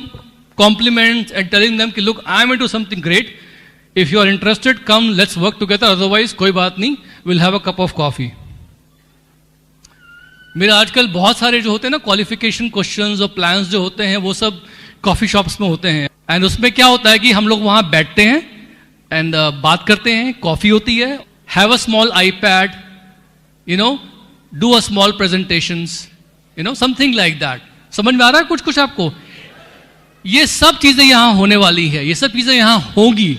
Speaker 1: compliments and telling them कि look, I'm into something great. If you are interested, come, let's work together. Otherwise, कोई बात नहीं, we'll have a cup of coffee. मेरे आजकल बहुत सारे जो होते हैं ना क्वालिफिकेशन क्वेश्चंस और प्लान्स जो होते हैं, वो सब कॉफी शॉप्स में होते हैं। एंड उसमें क्या होता है कि हम लोग वहां बैठते हैं एंड बात करते हैं, कॉफी होती है, have a small iPad, do a small presentations, something like that. समझ में आ रहा है कुछ कुछ आपको? ये सब चीजें यहां होने वाली है, ये सब चीजें यहां होंगी।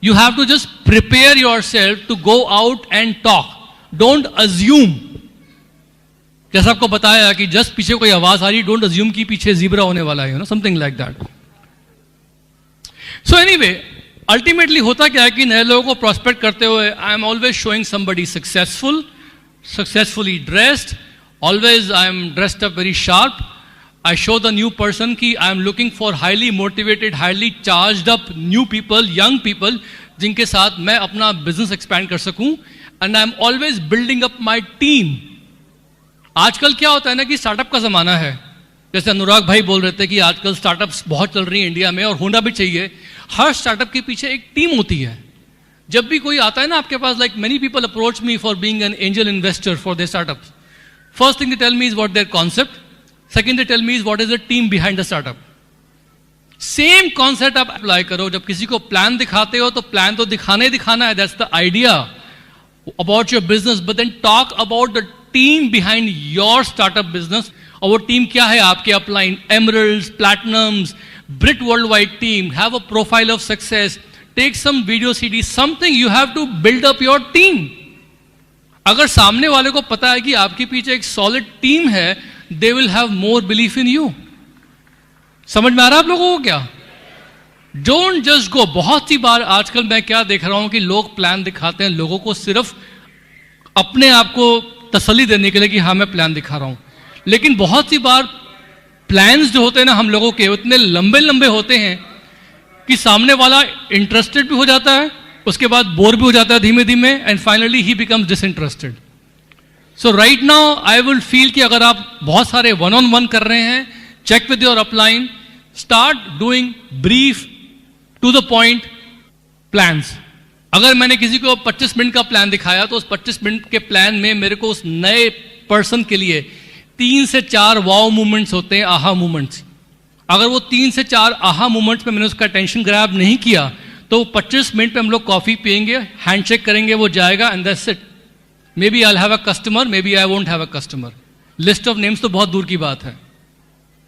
Speaker 1: You have to just prepare yourself to go out and talk. Don't assume. जैसा आपको बताया कि जस्ट पीछे कोई आवाज आ रही, डोंट अज्यूम कि पीछे जीब्रा होने वाला है, something like that. So anyway, ultimately होता क्या है कि नए लोगों को प्रोस्पेक्ट करते हुए I am always showing somebody successful, successfully dressed, always I am dressed up very sharp. I show the new person कि I am looking for highly motivated, highly charged up new people, young people, जिनके साथ मैं अपना business expand कर सकूं, and I am always building up my team. आजकल क्या होता है ना कि स्टार्टअप का जमाना है, जैसे अनुराग भाई बोल रहे थे कि आजकल स्टार्टअप्स बहुत चल रही हैं इंडिया में, और होना भी चाहिए। हर स्टार्टअप के पीछे एक टीम होती है। जब भी कोई आता है ना आपके पास, like many people approach me for being an angel investor for their startups. First thing they tell me is what their concept. Second, they tell me is what is the team behind the startup. Same concept आप अप्लाई करो। जब किसी को प्लान दिखाते हो तो प्लान तो दिखाना है, that's the idea about your business, but then talk about the team behind your startup business. और वो टीम क्या है? आपके upline, emeralds, platinums, Britt world wide team, have a profile of success, take some video CD, something. You have to build up your team. अगर सामने वाले को पता है कि आपके पीछे एक सॉलिड टीम है, they will have more belief in you. समझ में आ रहा है आप लोगों को क्या? Don't just go. बहुत सी बार आजकल मैं क्या देख रहा हूं कि लोग प्लान दिखाते हैं लोगों को सिर्फ अपने आप को तसल्ली देने के लिए कि हाँ मैं प्लान दिखा रहा हूं, लेकिन बहुत सी बार प्लान्स जो होते हैं ना हम लोगों के, उतने लंबे लंबे होते हैं कि सामने वाला इंटरेस्टेड भी हो जाता है, उसके बाद बोर भी हो जाता है धीमे धीमे, and finally he becomes disinterested. So right now I will feel कि अगर आप बहुत सारे वन ऑन वन कर रहे हैं, check with your upline, start doing brief to the point plans. अगर मैंने किसी को 25 मिनट का प्लान दिखाया तो उस 25 मिनट के प्लान में मेरे को उस नए पर्सन के लिए 3 से 4 वाव मूवमेंट्स होते हैं, आहा मूवमेंट्स। अगर वो 3 से 4 आहा मूवमेंट्स में मैंने उसका टेंशन ग्रैब नहीं किया तो 25 मिनट पे हम लोग कॉफी पियेंगे, हैंडशेक करेंगे, वो जाएगा and that's it. Maybe I have a customer, maybe I won't have a customer. List of names तो बहुत दूर की बात है।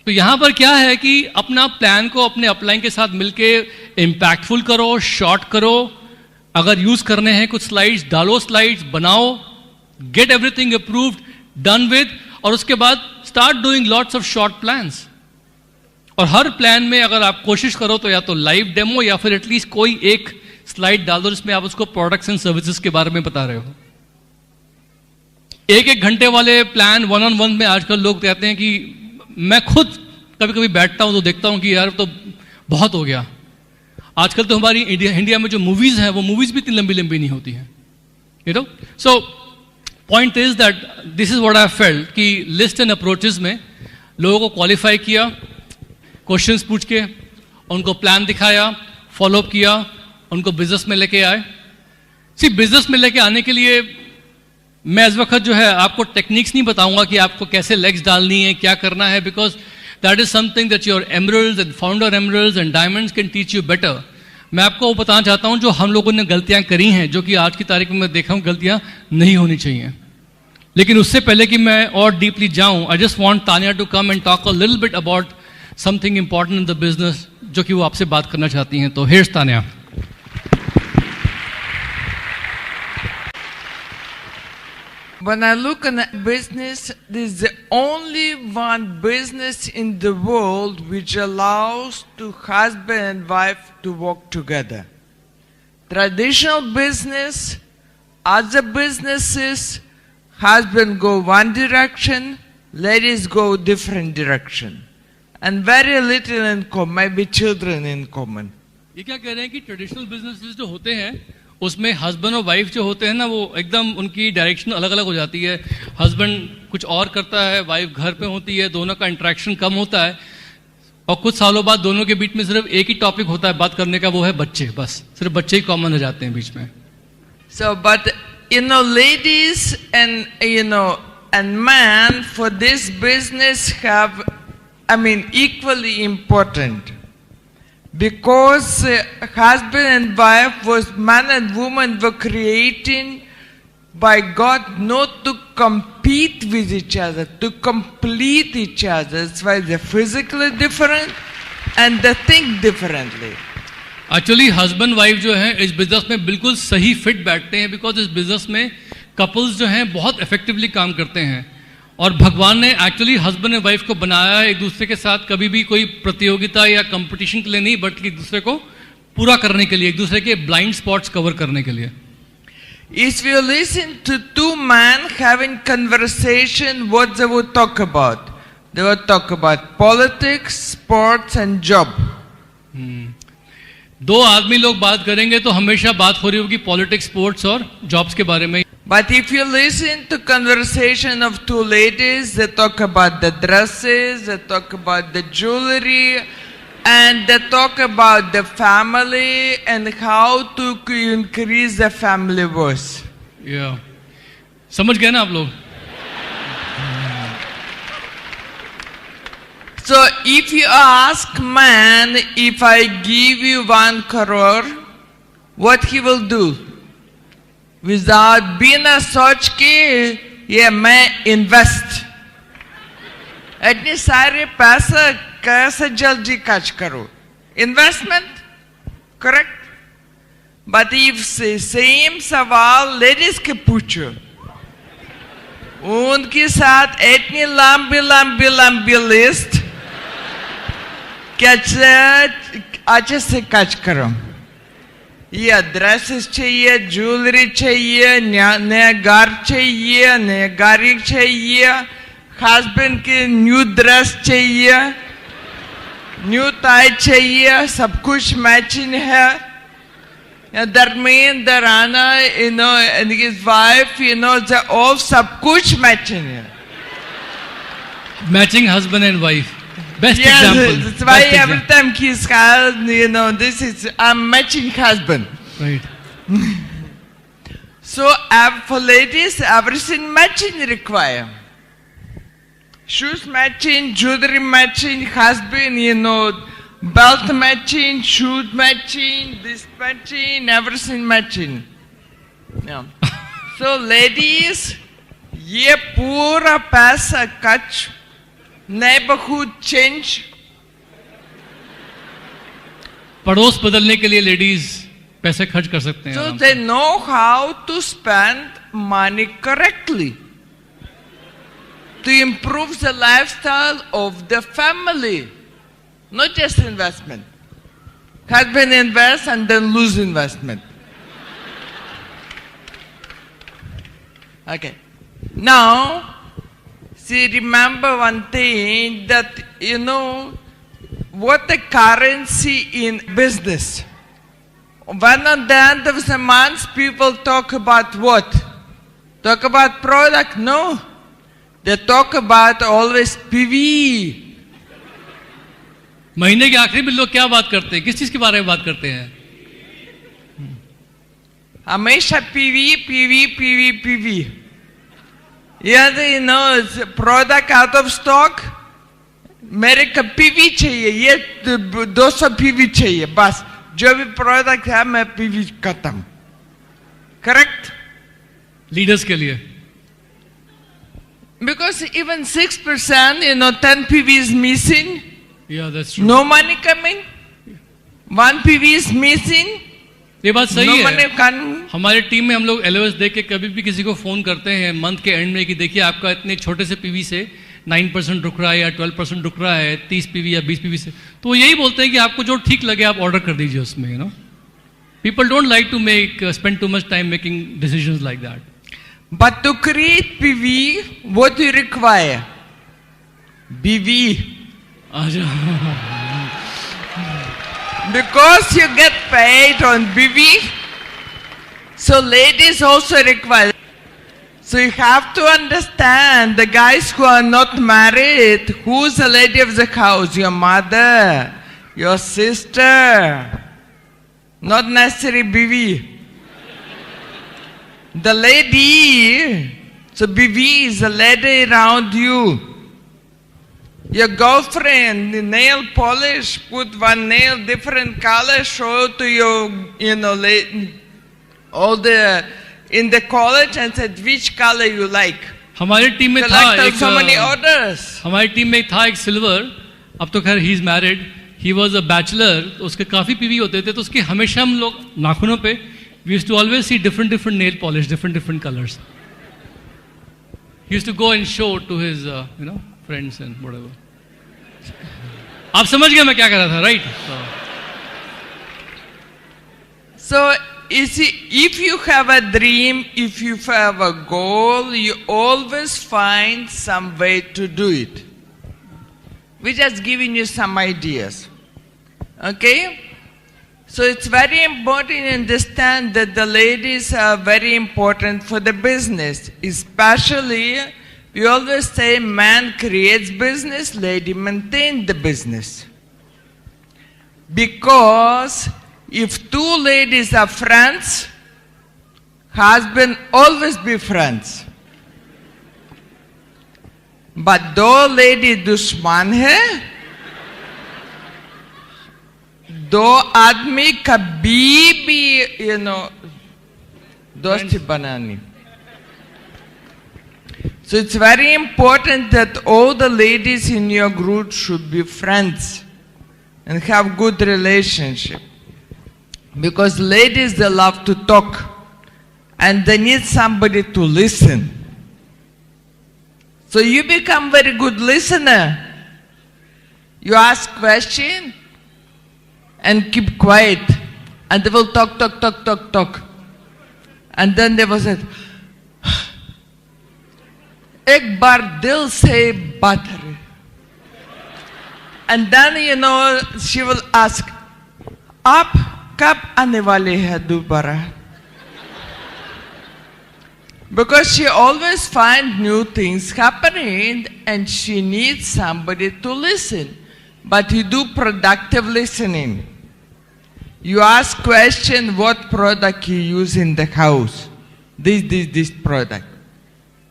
Speaker 1: तो यहां पर क्या है कि अपना प्लान को अपने अपलाइन के साथ मिलके इंपैक्टफुल करो, शॉर्ट करो। अगर यूज करने हैं कुछ स्लाइड्स डालो, स्लाइड्स बनाओ, get everything approved, done with, और उसके बाद start doing lots of short plans. और हर प्लान में अगर आप कोशिश करो तो या तो लाइव डेमो या फिर एटलीस्ट कोई एक स्लाइड डाल दो जिसमें आप उसको प्रोडक्ट्स एंड सर्विसेज के बारे में बता रहे हो। एक घंटे वाले प्लान वन ऑन वन में आजकल लोग कहते हैं कि मैं खुद कभी कभी बैठता हूं तो देखता हूं कि यार तो बहुत हो गया। आजकल तो हमारी इंडिया में जो मूवीज हैं वो मूवीज भी इतनी लंबी लंबी नहीं होती हैं, you know. So point is that this is what I felt कि लिस्ट एंड अप्रोचेस में लोगों को क्वालिफाई किया, क्वेश्चंस पूछ के उनको प्लान दिखाया, फॉलोअप किया, उनको बिजनेस में लेके आए। सिर्फ बिजनेस में लेके आने के लिए मैं इस वक्त जो है आपको टेक्निक्स नहीं बताऊंगा कि आपको कैसे लेग्स डालनी है, क्या करना है, because That is something that your emeralds and founder emeralds and diamonds can teach you better. मैं आपको वो बताना चाहता हूँ जो हम लोगों ने गलतियां करी हैं, जो कि आज की तारीख में मैं देखा हूँ गलतियां नहीं होनी चाहिए. लेकिन उससे पहले कि मैं और डीपली जाऊं, I just want Tania to come and talk a little bit about something important in the business, जो कि वो आपसे बात करना चाहती हैं. तो here's Tania.
Speaker 2: When I look at business, this is the only one business in the world which allows to husband and wife to work together. Traditional business, other businesses, husband go one direction, ladies go different direction. And very little in common, maybe children in common.
Speaker 1: ये क्या कह रहे हैं कि ट्रेडिशनल बिजनेसेस जो होते हैं उसमें हस्बैंड और वाइफ जो होते हैं ना, वो एकदम उनकी डायरेक्शन अलग अलग हो जाती है. हस्बैंड कुछ और करता है, वाइफ घर पे होती है, दोनों का इंटरेक्शन कम होता है, और कुछ सालों बाद दोनों के बीच में सिर्फ एक ही टॉपिक होता है बात करने का, वो है बच्चे. बस सिर्फ बच्चे ही कॉमन हो जाते हैं बीच में.
Speaker 2: So, but ladies and men for this business have, equally important. Because husband and wife man and woman were created by God not to compete with each other, to complete each other. That's why they're physically different and they think differently.
Speaker 1: Actually husband wife जो है इस बिजनेस में बिल्कुल सही फिट बैठते हैं, बिकॉज इस बिजनेस में कपल्स जो हैं बहुत इफेक्टिवली काम करते हैं. और भगवान ने एक्चुअली हस्बैंड एंड वाइफ को बनाया है एक दूसरे के साथ, कभी भी कोई प्रतियोगिता या कंपटीशन के लिए नहीं, बल्कि एक दूसरे को पूरा करने के लिए, एक दूसरे के ब्लाइंड स्पॉट्स कवर करने के लिए.
Speaker 2: If you listen to two men having conversation, what they would talk about? They would talk about politics, sports and job.
Speaker 1: दो आदमी लोग बात करेंगे तो हमेशा बात हो रही होगी पॉलिटिक्स, स्पोर्ट्स और जॉब्स के बारे में.
Speaker 2: But if you listen to conversation of two ladies, they talk about the dresses, they talk about the jewelry, and they talk about the family and how to increase the family worth.
Speaker 1: Yeah. समझ गए ना आप लोग?
Speaker 2: So if you ask man, if I give you 1 crore, what he will do? Without बिना सोच के ये मैं इन्वेस्ट, इतने सारे पैसा कैसे जल्दी खर्च करो? Investment, correct? But if same सवाल लेडीज के पूछो, उनके साथ इतनी लंबी लंबी लंबी लिस्ट, कैसे अच्छे से खर्च करो? ये ड्रेसेस चाहिए, ज्वेलरी चाहिए, नया घर चाहिए, नया गाड़ी चाहिए, हस्बैंड की न्यू ड्रेस चाहिए, न्यू टाई चाहिए, सब कुछ मैचिंग है. दरमियान दराना, and his wife, they all सब कुछ मैचिंग है.
Speaker 1: Matching husband and wife. Best
Speaker 2: yes,
Speaker 1: example.
Speaker 2: That's why every time he's called, this is a matching husband.
Speaker 1: Right.
Speaker 2: So for ladies, everything matching require. Shoes matching, jewelry matching, husband, belt matching, shoes matching, this matching, everything matching. Yeah. So ladies, ये पूरा पैसा खर्च neighborhood change.
Speaker 1: पड़ोस बदलने के लिए लेडीज पैसे खर्च कर सकते हैं.
Speaker 2: So they know how to spend money correctly to improve the lifestyle of the family, not just investment. Husband invest and then lose investment. Okay. Now, see, remember one thing that, what the currency in business. When at the end of the month, people talk about what? Talk about product? No. They talk about always PV.
Speaker 1: महीने के आखिरी में लोग क्या बात करते हैं? किस चीज के बारे में बात करते हैं?
Speaker 2: हमेशा PV. Yeah, it's product out of stock. मेरे को पीवी चाहिए, ये 200 पीवी चाहिए, बस जो भी प्रोडक्ट है मैं पीवी खत्म. Correct?
Speaker 1: लीडर्स के लिए.
Speaker 2: Because even 6%, 10 PV is missing.
Speaker 1: Yeah, that's true.
Speaker 2: No money coming. 1 PV is missing.
Speaker 1: ये बात सही
Speaker 2: No
Speaker 1: है.
Speaker 2: money coming.
Speaker 1: हमारे टीम में हम लोग एलओएस देख के कभी भी किसी को फोन करते हैं मंथ के एंड में कि देखिए आपका इतने छोटे से पीवी से 9% रुक रहा है या 12% रुक रहा है, 30 पीवी या 20 पीवी से, तो वो यही बोलते हैं कि आपको जो ठीक लगे आप ऑर्डर कर दीजिए उसमें. People don't like to spend too much time making decisions like that.
Speaker 2: But to create PV, what do you require? BV. Because you get paid on BV, so ladies also require. So you have to understand the guys who are not married, who's the lady of the house? Your mother, your sister, not necessarily BV. The lady, so BV is a lady around you. Your girlfriend, the nail polish, put one nail different color, show to your, all the, in the college and said which color you like.
Speaker 1: हमारी टीम में था
Speaker 2: Collect
Speaker 1: एक
Speaker 2: so many orders.
Speaker 1: हमारी टीम में था एक सिल्वर, अब तो खैर he is married, he was a bachelor, तो उसके काफी पीवी होते थे, तो उसके हमेशा हम लोग नाखूनों पे we used to always see different nail polish, different colors. He used to go and show to his friends and whatever. आप समझ गए मैं क्या कर रहा था, right?
Speaker 2: So you see, if you have a dream, if you have a goal, you always find some way to do it. We're just giving you some ideas. Okay? So it's very important to understand that the ladies are very important for the business. Especially, we always say man creates business, lady maintains the business. Because if two ladies are friends, husband always be friends. But दो lady दुश्मन है, दो आदमी कभी भी दोस्ती बनानी. So it's very important that all the ladies in your group should be friends and have good relationship. Because ladies, they love to talk and they need somebody to listen. So you become very good listener. You ask question and keep quiet, and they will talk. And then they will say, एक बार दिल से बात करे. And then she will ask, आप कब आने वाले हैं दोबारा? Because she always finds new things happening and she needs somebody to listen. But you do productive listening. You ask question, what product you use in the house? This product.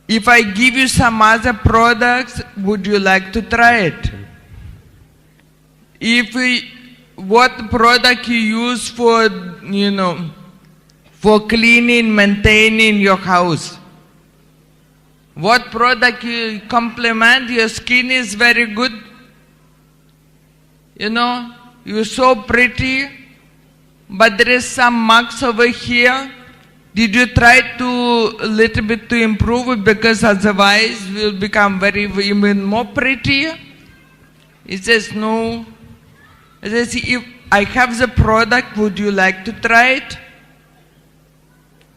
Speaker 2: If I give you some other products, would you like to try it? What product you use for, for cleaning, maintaining your house? What product you complement? Your skin is very good. You're so pretty, but there is some marks over here. Did you try a little bit to improve it, because otherwise we will become even more pretty? He says, no. He says, if I have the product, would you like to try it?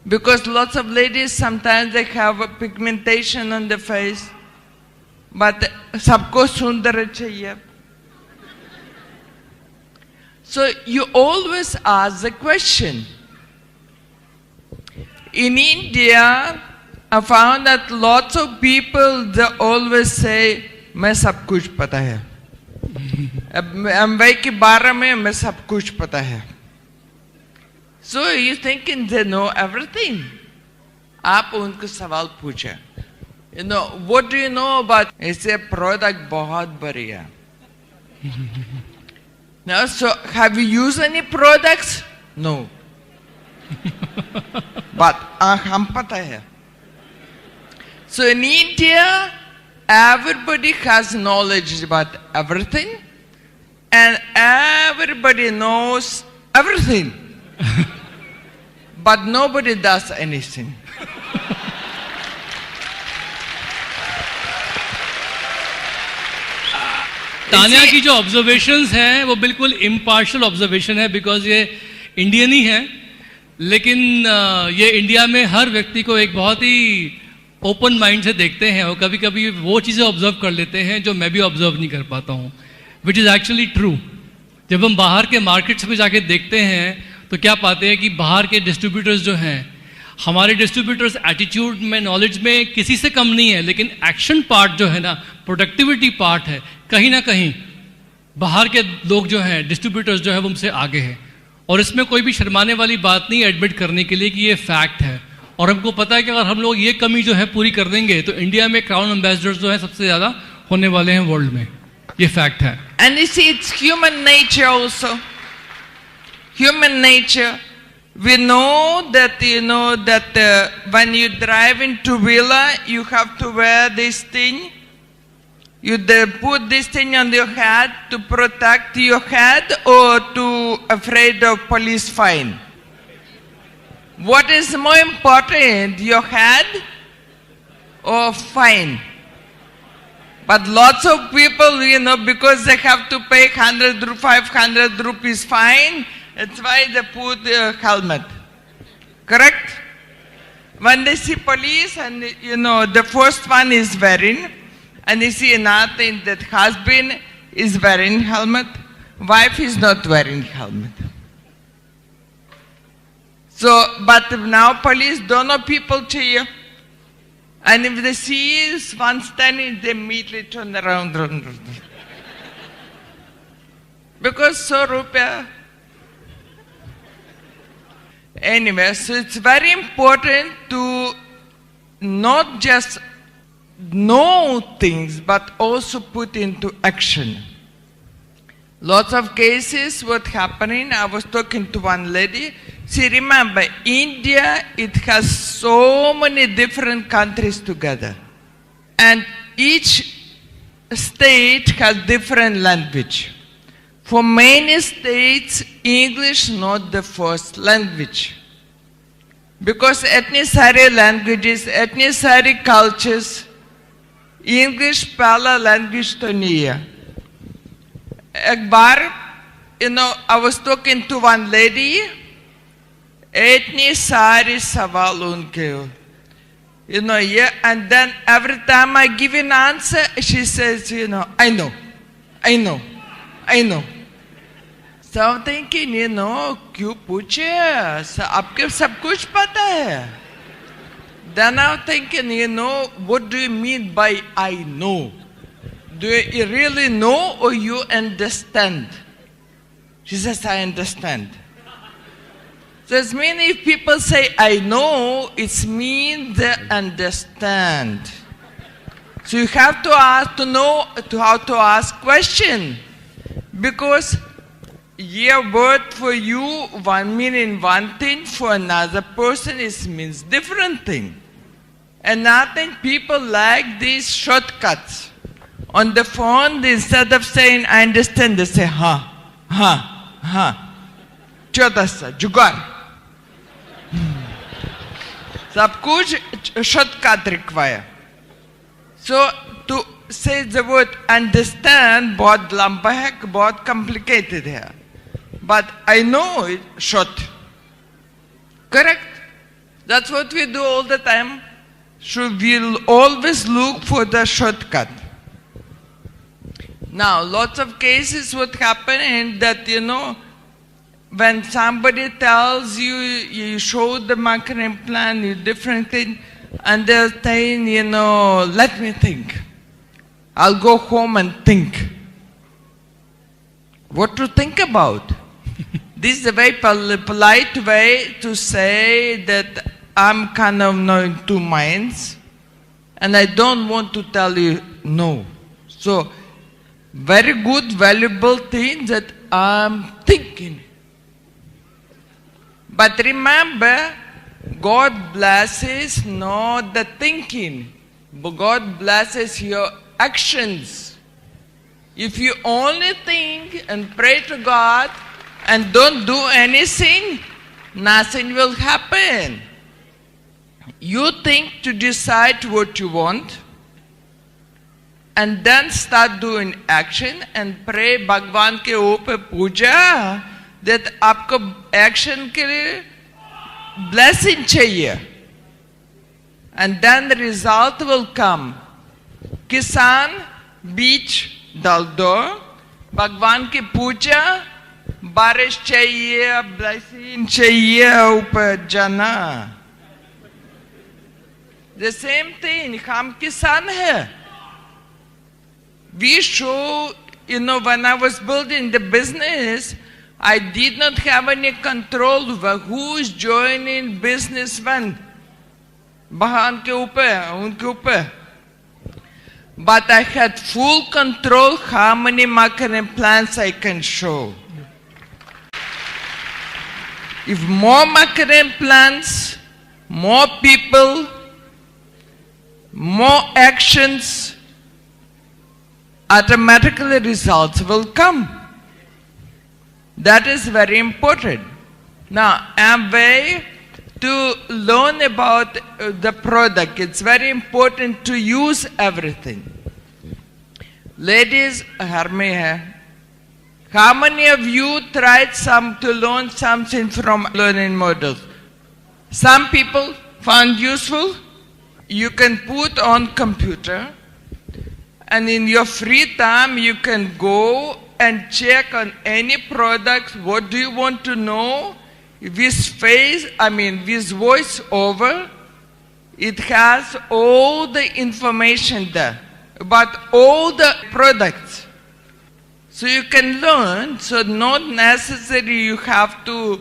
Speaker 2: Because lots of ladies, sometimes they have a pigmentation on the face, but sabko sundar chahiye. So you always ask the question. In India, I found that lots of people, they always say, मैं सब कुछ पता है. अम्बाई के बारे में मैं सब कुछ पता है. So you thinking they know everything? आप उनको सवाल पूछे. What do you know about? ऐसे product बहुत बढ़िया. Now, so have you used any products? No. But hum pata hai. So in India, everybody has knowledge about everything, and everybody knows everything. But nobody does anything.
Speaker 1: Tania की जो ऑब्जर्वेशंस हैं वो बिल्कुल इम्पार्शल ऑब्जर्वेशन है, बिकॉज ये इंडियन ही है, लेकिन ये इंडिया में हर व्यक्ति को एक बहुत ही ओपन माइंड से देखते हैं और कभी कभी वो चीज़ें ऑब्जर्व कर लेते हैं जो मैं भी ऑब्जर्व नहीं कर पाता हूँ, विच इज़ एक्चुअली ट्रू। जब हम बाहर के मार्केट्स में जाके देखते हैं तो क्या पाते हैं कि बाहर के डिस्ट्रीब्यूटर्स जो हैं, हमारे डिस्ट्रीब्यूटर्स एटीट्यूड में, नॉलेज में किसी से कम नहीं है, लेकिन एक्शन पार्ट जो है ना, प्रोडक्टिविटी पार्ट है, कहीं ना कहीं बाहर के लोग जो हैं, डिस्ट्रीब्यूटर्स जो है, वो हमसे आगे हैं। और इसमें कोई भी शर्माने वाली बात नहीं एडमिट करने के लिए कि ये फैक्ट है। और हमको पता है कि अगर हम लोग ये कमी जो है पूरी कर देंगे तो इंडिया में क्राउन एम्बेसडर्स जो है सबसे ज़्यादा होने वाले हैं वर्ल्ड में। ये फैक्ट है।
Speaker 2: And you see, it's human nature also. Human nature. We know that when you drive in two-wheeler, you have to wear this thing. You put this thing on your head to protect your head or to afraid of police fine. What is more important, your head or fine? But lots of people, because they have to pay 500 rupees fine, that's why they put a helmet. Correct? When they see police and, the first one is wearing, and they see another thing that husband is wearing helmet, wife is not wearing helmet. So, but now police don't know people to you. And if they see one standing, they immediately turn around. Because so rupiah. Anyway, so it's very important to not just know things, but also put into action. Lots of cases, what happening, I was talking to one lady. See, remember, India, it has so many different countries together. And each state has different language. For many states, English not the first language. Because ethnic languages, ethnic cultures, English pehla language to nahi hai. Ek baar, I was talking to one lady, इतनी सारी सवाल उनके and then every time I give an answer, she says, I know. So I'm thinking, क्यों पूछे? आपके सब कुछ पता है. Then I'm thinking, what do you mean by I know? Do you really know or you understand? She says, I understand. So it means if people say, I know, it means they understand. So you have to know how to ask question. Because your word for you, one meaning one thing, for another person it means different thing. And I think people like these shortcuts. On the phone, instead of saying, I understand, they say, Chota sa, jugar. सब कुछ shortcut require. So to say the word understand बहुत लंबा है, बहुत complicated है. But I know it short. Correct? That's what we do all the time. So we'll always look for the shortcut. Now, lots of cases what happen is that, when somebody tells you, you show the marketing plan, you different thing, and they're saying, let me think. I'll go home and think. What to think about? This is a very polite way to say that I'm kind of in two minds, and I don't want to tell you no. So, very good, valuable thing that I'm thinking. But remember, God blesses not the thinking, but God blesses your actions. If you only think and pray to God and don't do anything, nothing will happen. You think to decide what you want, and then start doing action and pray भगवान के ऊपर पूजा that आपको action के लिए blessing चाहिए, and then the result will come. किसान बीज डाल दो, भगवान की पूजा, बारिश चाहिए, blessing चाहिए, ऊपर जाना. The same thing, हम किसान है. We show, when I was building the business, I did not have any control over who is joining business when. बहन के ऊपर, उनके ऊपर. But I had full control how many marketing plans I can show. If more marketing plans, more people, more actions, automatically results will come. That is very important. Now, Amway, to learn about the product, it's very important to use everything. Ladies, घर में है. How many of you tried to learn something from learning models? Some people found useful. You can put on computer, and in your free time you can go and check on any product. What do you want to know? With voice over, it has all the information there about all the products. So you can learn, so not necessarily you have to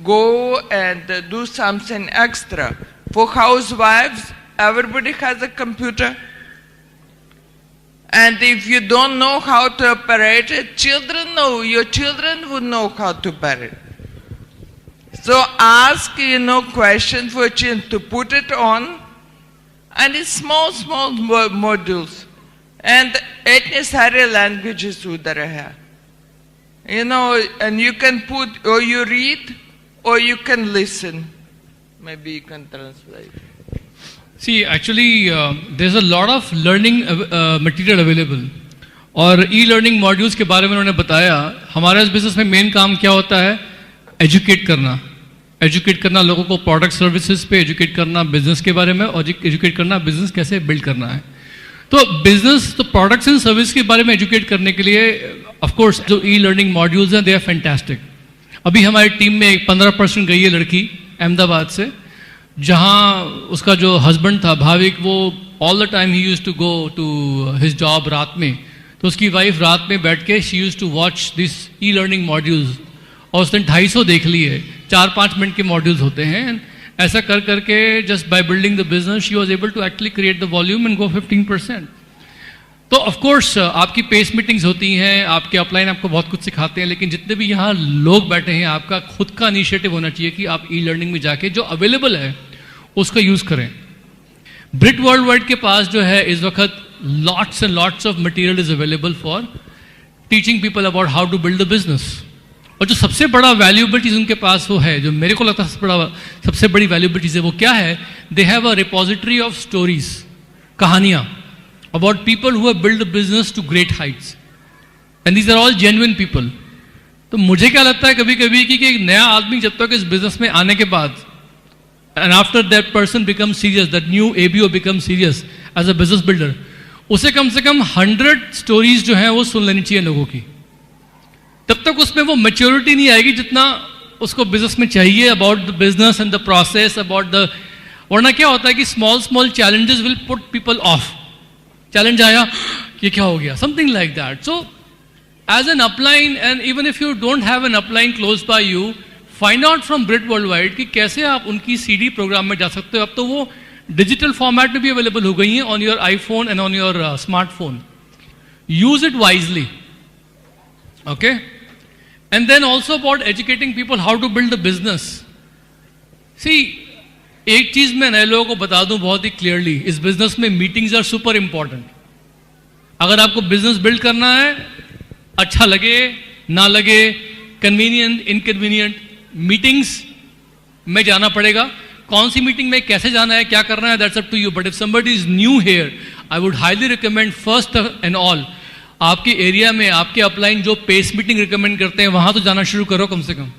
Speaker 2: go and do something extra. For housewives, everybody has a computer. And if you don't know how to operate it, children know, your children would know how to operate. So ask, questions for children to put it on, and it's small modules. And इतने सारे languages उधर है. And you can put, or you read, or you can listen. Maybe you can translate.
Speaker 1: See, actually, there's a lot of learning material available. और e-learning modules के बारे में उन्होंने बताया. हमारा इस business में main काम क्या होता है? Educate करना लोगों को प्रोडक्ट सर्विसेज पे, एजुकेट करना बिजनेस के बारे में, और एजुकेट करना बिजनेस कैसे बिल्ड करना है. तो बिजनेस, तो प्रोडक्ट्स एंड सर्विस के बारे में एजुकेट करने के लिए ऑफ कोर्स जो ई लर्निंग मॉड्यूल्स हैं दे आर फैंटास्टिक. अभी हमारी टीम में एक 15% गई है लड़की अहमदाबाद से, जहां उसका जो हस्बैंड था भाविक, वो all the time he used to go to his job रात में, तो उसकी वाइफ रात में बैठ के she used to watch this e learning modules, और उसने 250 देख लिए. 4-5 मिनट के मॉड्यूल्स होते हैं. ऐसा कर करके just by building the business she was able to actually create the volume and go 15%. तो ऑफ कोर्स आपकी पेस मीटिंग्स होती हैं, आपके अपलाइन आपको बहुत कुछ सिखाते हैं, लेकिन जितने भी यहाँ लोग बैठे हैं आपका खुद का इनिशिएटिव होना चाहिए कि आप ई लर्निंग में जाके जो अवेलेबल है उसका यूज करें. ब्रिट वर्ल्ड वाइड के पास जो है इस वक्त lots and lots of material is available for teaching people about how to build the business. और जो सबसे बड़ा वैल्यूएबल चीज उनके पास वो है, जो मेरे को लगता है सबसे बड़ी वैल्यूएबल चीज है, वो क्या है? They have a repository of stories, कहानियां about people who have build the business to great heights, and these are all genuine people. तो मुझे क्या लगता है कभी कभी कि एक नया आदमी जब तक इस बिजनेस में आने के बाद, and after that person become serious, that new ABO become serious as a business builder, उसे कम से कम 100 स्टोरीज जो है वो सुन लेनी चाहिए लोगों की. तब तक उसमें वो मैच्योरिटी नहीं आएगी जितना उसको बिजनेस में चाहिए, about the business and the process, about the. वरना क्या होता है कि small challenges will put people off. Challenge आया, ये क्या हो गया, something like that. So as an upline, and even if you don't have an upline close by you, find out from Britt world wide कि कैसे आप उनकी CD प्रोग्राम में जा सकते हो. अब तो वो डिजिटल फॉर्मेट में भी अवेलेबल हो गई हैं on your iPhone and on your smartphone. use it wisely. Okay? And then also about educating people how to build a business. See, एक चीज मैं नए लोगों को बता दूं बहुत ही क्लियरली, इस बिजनेस में मीटिंग्स आर सुपर इंपॉर्टेंट. अगर आपको बिजनेस बिल्ड करना है, अच्छा लगे ना लगे, कन्वीनियंट इनकन्वीनियंट, मीटिंग्स में जाना पड़ेगा. कौन सी मीटिंग में कैसे जाना है, क्या करना है, that's up to you. But if somebody is new here, I would highly recommend first and all, आपके एरिया में आपके अपलाइन जो पेस मीटिंग रिकमेंड करते हैं वहां तो जाना शुरू करो कम से कम.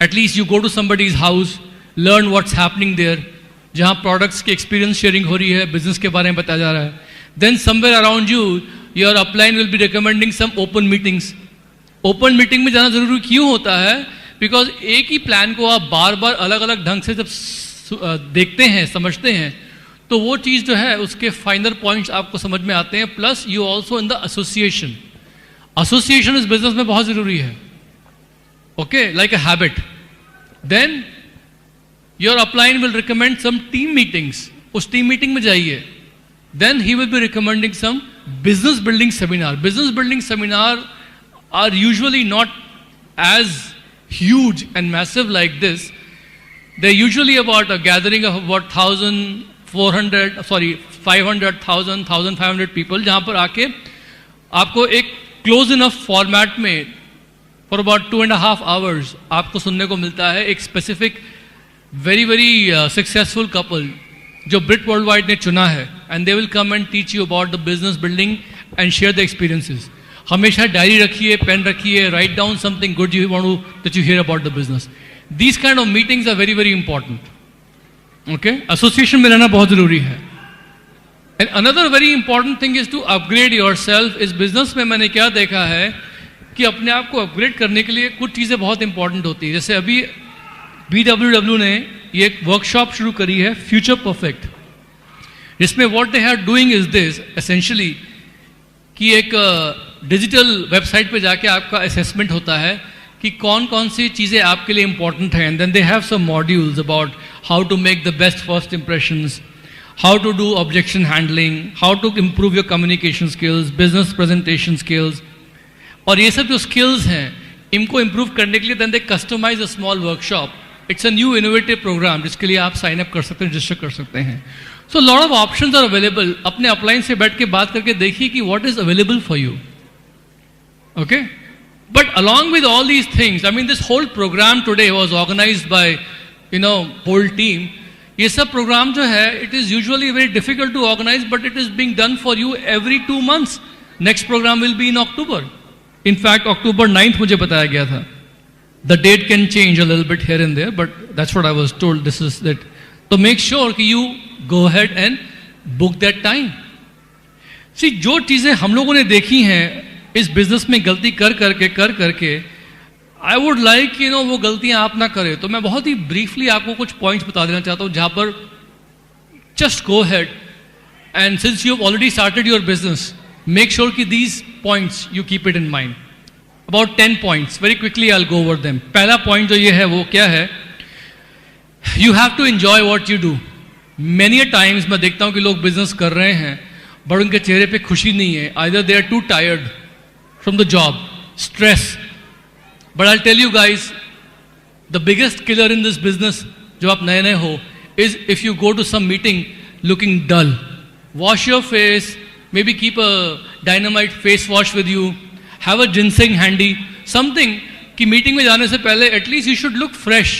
Speaker 1: At least you go to somebody's house, learn what's happening there, जहां प्रोडक्ट्स की एक्सपीरियंस शेयरिंग हो रही है, बिजनेस के बारे में बताया जा रहा है. Then somewhere around you your upline will be recommending some open meetings. Open meeting में जाना जरूरी क्यों होता है? बिकॉज एक ही प्लान को आप बार बार अलग अलग ढंग से जब देखते हैं, समझते हैं, तो वो चीज जो है उसके फाइनल पॉइंट्स आपको समझ में आते हैं. Plus you also in the association. Association इस बिजनेस में बहुत जरूरी है. Okay, like a habit. Then your upline will recommend some team meetings. उस टीम मीटिंग में जाइए. Then he will be recommending some business building seminar. Business building seminar are usually not as huge and massive like this. They're usually about a gathering of about 500, 1,000, 1,500 people, जहां पर आके आपको एक क्लोज इनफ फॉर्मेट में फॉर अबाउट 2.5 hours आपको सुनने को मिलता है एक specific very very successful couple जो ब्रिट वर्ल्ड वाइड ने चुना है. And they will come and teach you about the business building and share the experiences. हमेशा डायरी रखिए, पेन रखिए, write down something good you want to that you hear about the business. These kind of meetings are very very important. Okay, association में रहना बहुत जरूरी है. And another very important thing is to upgrade yourself. इस बिजनेस में मैंने क्या देखा है कि अपने आप को अपग्रेड करने के लिए कुछ चीजें बहुत इंपॉर्टेंट होती है. जैसे अभी BWW ने ये एक वर्कशॉप शुरू करी है, फ्यूचर परफेक्ट, जिसमें what they are doing is this essentially कि एक डिजिटल वेबसाइट पे जाके आपका असेसमेंट होता है कि कौन कौन सी चीज़ें आपके लिए इंपॉर्टेंट हैं. And then they have some modules about how to make the best first impressions, how to do objection handling, how to improve your communication skills, business presentation skills. और ये सब जो स्किल्स हैं इनको इम्प्रूव करने के लिए then they customize a small workshop. It's a new innovative program जिसके लिए आप साइन अप कर सकते हैं, रजिस्टर कर सकते हैं. So lot of options are available. अपने अपलाइन से बैठ के बात करके देखिए कि what is available for you. Okay, but along with all these things, I mean, this whole program today was organized by, whole team. ये सब program जो है, it is usually very difficult to organize, but it is being done for you every 2 months. Next program will be in October. In fact, October 9th मुझे बताया गया था. The date can change a little bit here and there, but that's what I was told. This is that. So make sure कि you go ahead and book that time. See, जो चीजें हम लोगों ने देखी हैं इस बिजनेस में गलती कर करके आई वुड लाइक वो गलतियां आप ना करें. तो मैं बहुत ही ब्रीफली आपको कुछ पॉइंट्स बता देना चाहता हूं जहां पर just go head and since you have already started your business, make sure कि these points you keep it in mind. About 10 points very quickly I will go over them. पहला पॉइंट जो ये है वो क्या है? You have to enjoy what you do. Many a times मैं देखता हूं कि लोग बिजनेस कर रहे हैं बट उनके चेहरे पे खुशी नहीं है. Either they are too tired from the job, stress. But I'll tell you guys, the biggest killer in this business, जो आप नए नए हो, is if you go to some meeting looking dull. Wash your face, maybe keep a dynamite face wash with you, have a ginseng handy, something कि meeting में जाने से पहले at least you should look fresh.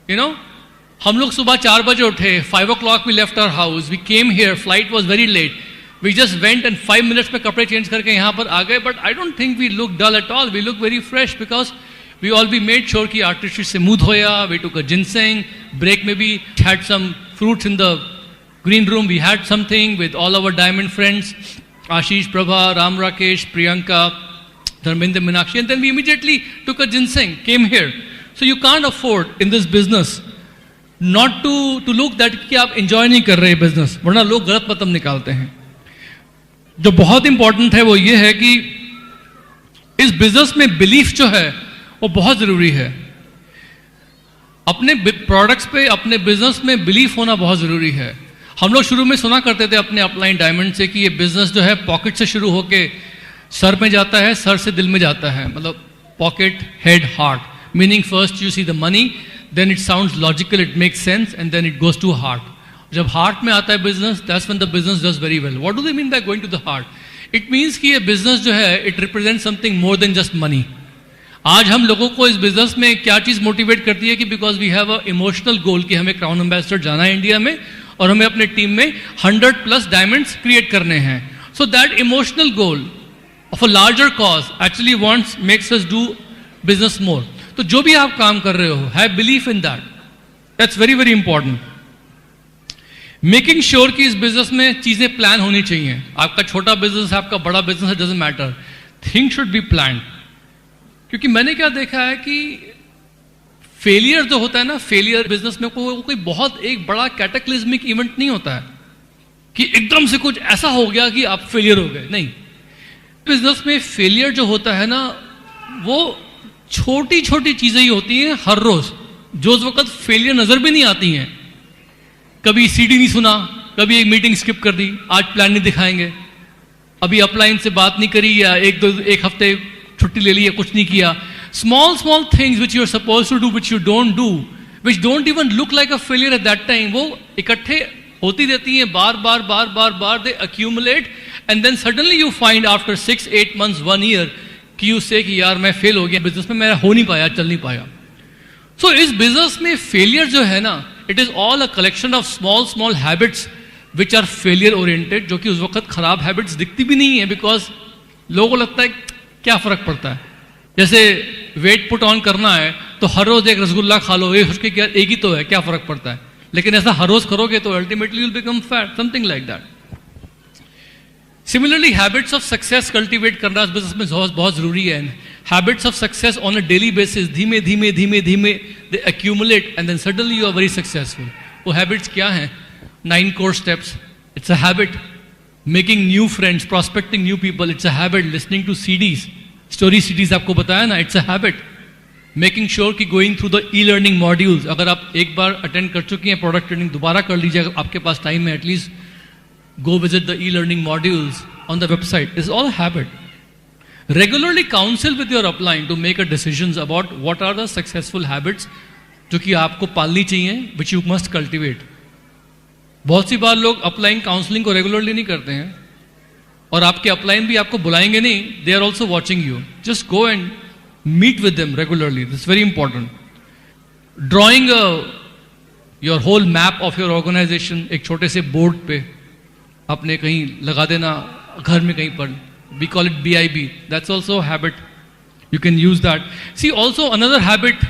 Speaker 1: हम लोग सुबह 4 बजे उठे, 5 o'clock we left our house, we came here, flight was very late. We just went and 5 minutes में कपड़े चेंज करके यहाँ पर आ गए. But I don't think we look dull at all. We look very fresh because we made sure कि artistry smooth होया. We took a ginseng break. Maybe had some fruits in the green room. We had something with all our diamond friends, Ashish, Prabha, Ram Rakesh, Priyanka, Dharmendra, Meenakshi, and then we immediately took a ginseng. Came here. So you can't afford in this business not to look that कि आप enjoy नहीं कर रहे business. वरना लोग गलत मतलब निकालते हैं. जो बहुत इंपॉर्टेंट है वो ये है कि इस बिजनेस में बिलीफ जो है वो बहुत जरूरी है. अपने प्रोडक्ट्स पे, अपने बिजनेस में बिलीफ होना बहुत जरूरी है. हम लोग शुरू में सुना करते थे अपने अपलाइन डायमंड से कि ये बिजनेस जो है पॉकेट से शुरू होके सर में जाता है, सर से दिल में जाता है, मतलब pocket head heart, meaning first you see the money, then it sounds logical, it makes sense and then it goes to heart. जब हार्ट में आता है business, that's when the business does very well. What do they mean by going to the heart? It means कि ये बिजनेस जो है it represent something more than just money. आज हम लोगों को इस बिजनेस में क्या चीज मोटिवेट करती है कि because we have a emotional goal कि हमें क्राउन एम्बेसडर जाना है इंडिया में और हमें अपने टीम में 100+ डायमंड्स क्रिएट करने हैं। So that emotional goal of a larger cause actually wants makes us do business मोर। तो जो भी आप काम कर रहे हो, have belief in that, that's very very important. Making sure कि इस बिजनेस में चीजें प्लान होनी चाहिए। आपका छोटा बिजनेस है, आपका बड़ा बिजनेस है, doesn't matter, things should be planned. क्योंकि मैंने क्या देखा है कि फेलियर जो होता है ना, फेलियर बिजनेस में कोई बहुत एक बड़ा कैटेक्लिज्मिक इवेंट नहीं होता है कि एकदम से कुछ ऐसा हो गया कि आप फेलियर हो गए, नहीं। बिजनेस में फेलियर जो होता है ना, वो छोटी छोटी चीजें ही होती हैं हर रोज, जो उस वक्त फेलियर नजर भी नहीं आती हैं। कभी सीडी नहीं सुना, कभी एक मीटिंग स्किप कर दी, आज प्लान नहीं दिखाएंगे, अभी अपलाइन से बात नहीं करी, या एक हफ्ते छुट्टी ले ली, या कुछ नहीं किया। Small things which you are suppose to do which you don't do, which don't even look like a failure at that time, वो इकट्ठे होती रहती हैं, बार बार they accumulate and then suddenly you find after 6-8 months 1 year कि यू से कि यार मैं फेल हो गया बिजनेस में, मेरा हो नहीं पाया, चल नहीं पाया। सो इस बिजनेस में फेलियर जो है ना, it is all a collection of small habits which are failure oriented, जो कि उस वक्त खराब हैबिट्स दिखती भी नहीं है, बिकॉज लोगों को लगता है क्या फर्क पड़ता है। जैसे वेट पुट ऑन करना है तो हर रोज एक रसगुल्ला खा लो, ये उसके क्या एक ही तो है, क्या फर्क पड़ता है। लेकिन ऐसा हर रोज करोगे तो ultimately will become fat, something like that. Similarly habits of success cultivate करना इस बिजनेस में बहुत जरूरी है। Habits of success on a daily basis, धीमे धीमे they accumulate and then suddenly you are very successful. वो हैबिट्स क्या हैं? 9 core steps, it's a habit. Making new friends, prospecting new people, it's a habit. Listening to CDs, story CDs आपको बताया ना, it's a habit. Making sure कि going through the e-learning modules, अगर आप एक बार अटेंड कर चुकी हैं प्रोडक्ट ट्रेनिंग, दोबारा कर लीजिए अगर आपके पास टाइम है, at least go visit the e-learning modules on the website. It's all a habit. Regularly counsel with your upline to make a decisions about what are the successful habits जो कि आपको पालनी चाहिए, which you must cultivate. बहुत सी बार लोग अपलाइन काउंसलिंग को रेगुलरली नहीं करते हैं और आपके अपलाइन भी आपको बुलाएंगे नहीं, they are also watching you, just go and meet with them regularly, that's very important. Drawing your whole map of your organization एक छोटे से बोर्ड पे आपने कहीं लगा देना, घर में कहीं पर, we call it BIB, that's also habit, you can use that. See also another habit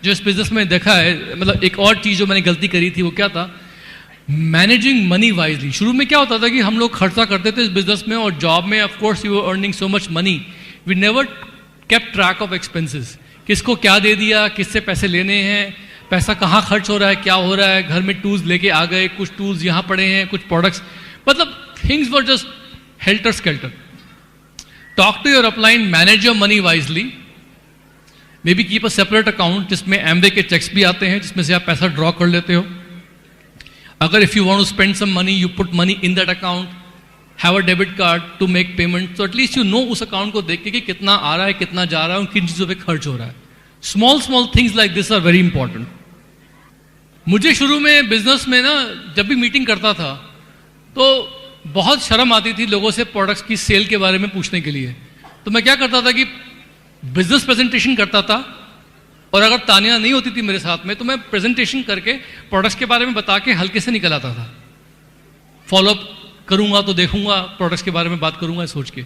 Speaker 1: जो इस बिजनेस में देखा है, मतलब एक और चीज जो मैंने गलती करी थी वो क्या था, मैनेजिंग मनी वाइजली। शुरू में क्या होता था कि हम लोग खर्चा करते थे इस बिजनेस में, और जॉब में of course you are earning so much money, we never kept track of expenses, किसको क्या दे दिया, किससे पैसे लेने हैं, पैसा कहाँ खर्च हो रहा है, क्या हो रहा है, घर में टूल्स लेके आ गए, कुछ टूल्स यहाँ पड़े हैं, कुछ प्रोडक्ट्स, मतलब things were just helter skelter. Talk to your upline, manage your money wisely, maybe keep a separate account जिसमें एमवे के चेक्स भी आते हैं, जिसमें से आप पैसा ड्रॉ कर लेते हो। अगर if you want to spend some money, you put money in that account, have a debit card to make payment, तो एटलीस्ट यू नो उस अकाउंट को देख के कि कितना आ रहा है, कितना जा रहा है और किन चीजों पे खर्च हो रहा है। Small things like this are very important. मुझे शुरू में बिजनेस में ना जब भी मीटिंग करता था तो बहुत शर्म आती थी लोगों से प्रोडक्ट्स की सेल के बारे में पूछने के लिए। तो मैं क्या करता था कि बिजनेस प्रेजेंटेशन करता था, और अगर तानिया नहीं होती थी मेरे साथ में तो मैं प्रेजेंटेशन करके प्रोडक्ट्स के बारे में बता के हल्के से निकल आता था। फॉलोअप करूंगा तो देखूंगा, प्रोडक्ट्स के बारे में बात करूंगा सोच के।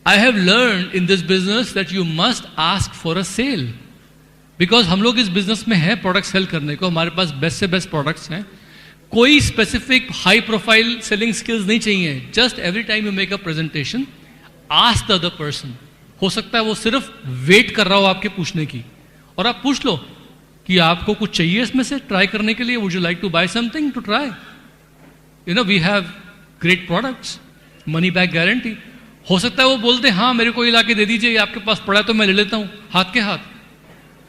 Speaker 1: I have learn in this business that you must ask for a sale, because हम लोग इस बिजनेस में हैं प्रोडक्ट सेल करने को, हमारे पास बेस्ट से बेस्ट प्रोडक्ट्स हैं, कोई specific high profile selling skills नहीं चाहिए। Just every time you make a presentation, ask the other person. हो सकता है वो सिर्फ वेट कर रहा हो आपके पूछने की, और आप पूछ लो कि आपको कुछ चाहिए इसमें से ट्राई करने के लिए, would you like to buy something to try, you know we have great products, money back guarantee. हो सकता है वो बोलते हाँ मेरे को ये ला के दे दीजिए, ये आपके पास पड़ा है तो मैं ले लेता हूं हाथ के हाथ।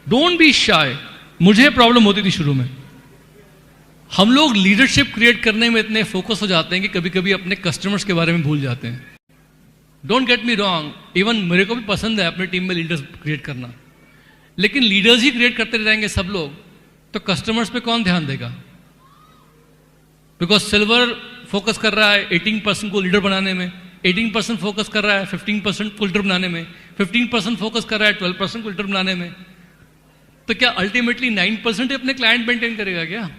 Speaker 1: Don't be shy. मुझे प्रॉब्लम होती थी शुरू में, हम लोग लीडरशिप क्रिएट करने में इतने फोकस हो जाते हैं कि कभी कभी अपने कस्टमर्स के बारे में भूल जाते हैं. Don't get me wrong, even मेरे को भी पसंद है अपनी टीम में लीडर्स क्रिएट करना, लेकिन लीडर्स ही क्रिएट करते रहेंगे सब लोग तो कस्टमर्स पे कौन ध्यान देगा? बिकॉज सिल्वर फोकस कर रहा है 18% को लीडर बनाने में, 18% फोकस कर रहा है 15% को लीडर बनाने में, 15% फोकस कर रहा है 12% को लीडर बनाने में, तो क्या अल्टीमेटली 9% ही अपने क्लाइंट मेंटेन करेगा क्या?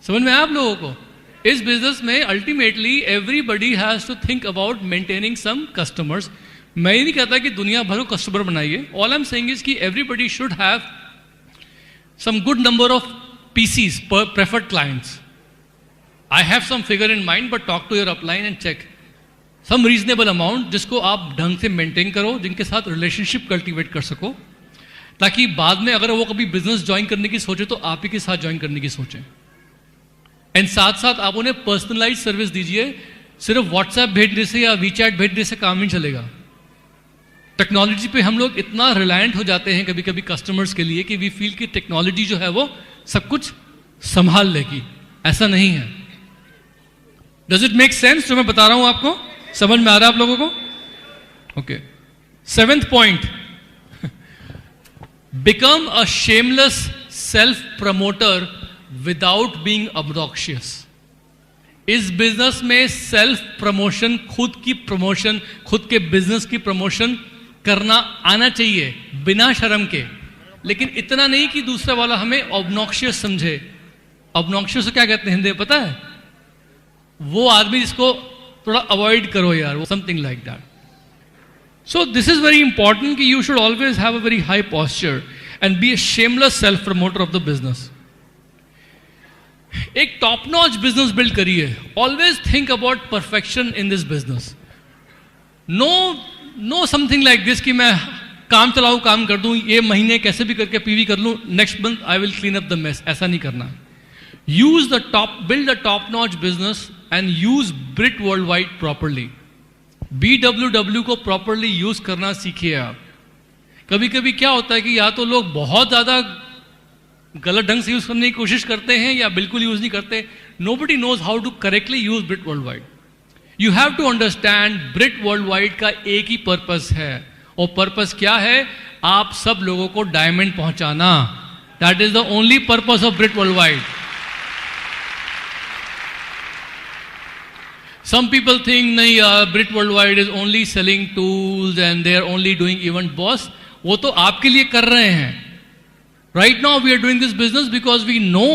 Speaker 1: समझ में आया आप लोगों को? इस बिजनेस में ultimately everybody has to think about maintaining some customers. मैं ये नहीं कहता कि दुनिया भर को कस्टमर बनाइए. All I am saying is कि everybody should have some good number of PCs पर preferred clients. I have some figure in mind, but talk to your upline and check some reasonable amount जिसको आप ढंग से मेंटेन करो, जिनके साथ रिलेशनशिप कल्टीवेट कर सको, ताकि बाद में अगर वो कभी बिजनेस ज्वाइन करने की सोचे तो आप ही के साथ ज्वाइन करने की सोचें. एंड साथ साथ आप उन्हें पर्सनलाइज सर्विस दीजिए. सिर्फ व्हाट्सएप भेजने से या वीचैट भेजने से काम नहीं चलेगा. टेक्नोलॉजी पे हम लोग इतना रिलायंट हो जाते हैं कभी कभी कस्टमर्स के लिए कि वी फील कि टेक्नोलॉजी जो है वो सब कुछ संभाल लेगी. ऐसा नहीं है. डज इट मेक सेंस जो मैं बता रहा हूं आपको? समझ में आ रहा है आप लोगों को? Okay. 7th point, become a shameless self promoter without being obnoxious. इस बिजनेस में सेल्फ प्रमोशन, खुद की प्रमोशन, खुद के बिजनेस की प्रमोशन करना आना चाहिए बिना शर्म के, लेकिन इतना नहीं कि दूसरा वाला हमें ऑब्नॉक्शियस समझे. ऑब्नॉक्शियस क्या कहते हैं हिंदी में पता है? वो आदमी जिसको थोड़ा अवॉइड करो यार, वो something like that. So this is very important कि you should always have a very high posture and be a shameless self promoter of the business. एक टॉप नॉच बिजनेस बिल्ड करिए. Always think about perfection in this business. No something like this कि मैं काम चलाऊं, काम कर दूं, ये महीने कैसे भी करके पीवी कर लूं, next month I will clean up the mess. ऐसा नहीं करना. Use the top, build a top notch business and use Britt world wide properly. BWW को प्रॉपरली यूज करना सीखिए आप. कभी कभी क्या होता है कि या तो लोग बहुत ज्यादा गलत ढंग से यूज करने की कोशिश करते हैं या बिल्कुल यूज नहीं करते. Nobody knows how to correctly use Britt world wide. You have to understand Britt world wide का एक ही पर्पस है, और पर्पस क्या है? आप सब लोगों को डायमंड पहुंचाना. That is the only purpose of Britt world wide. Some people think नहीं यार, Britt world wide is only selling tools and they are only doing event. Boss, वो तो आपके लिए कर रहे हैं. Right now we are doing this business because we know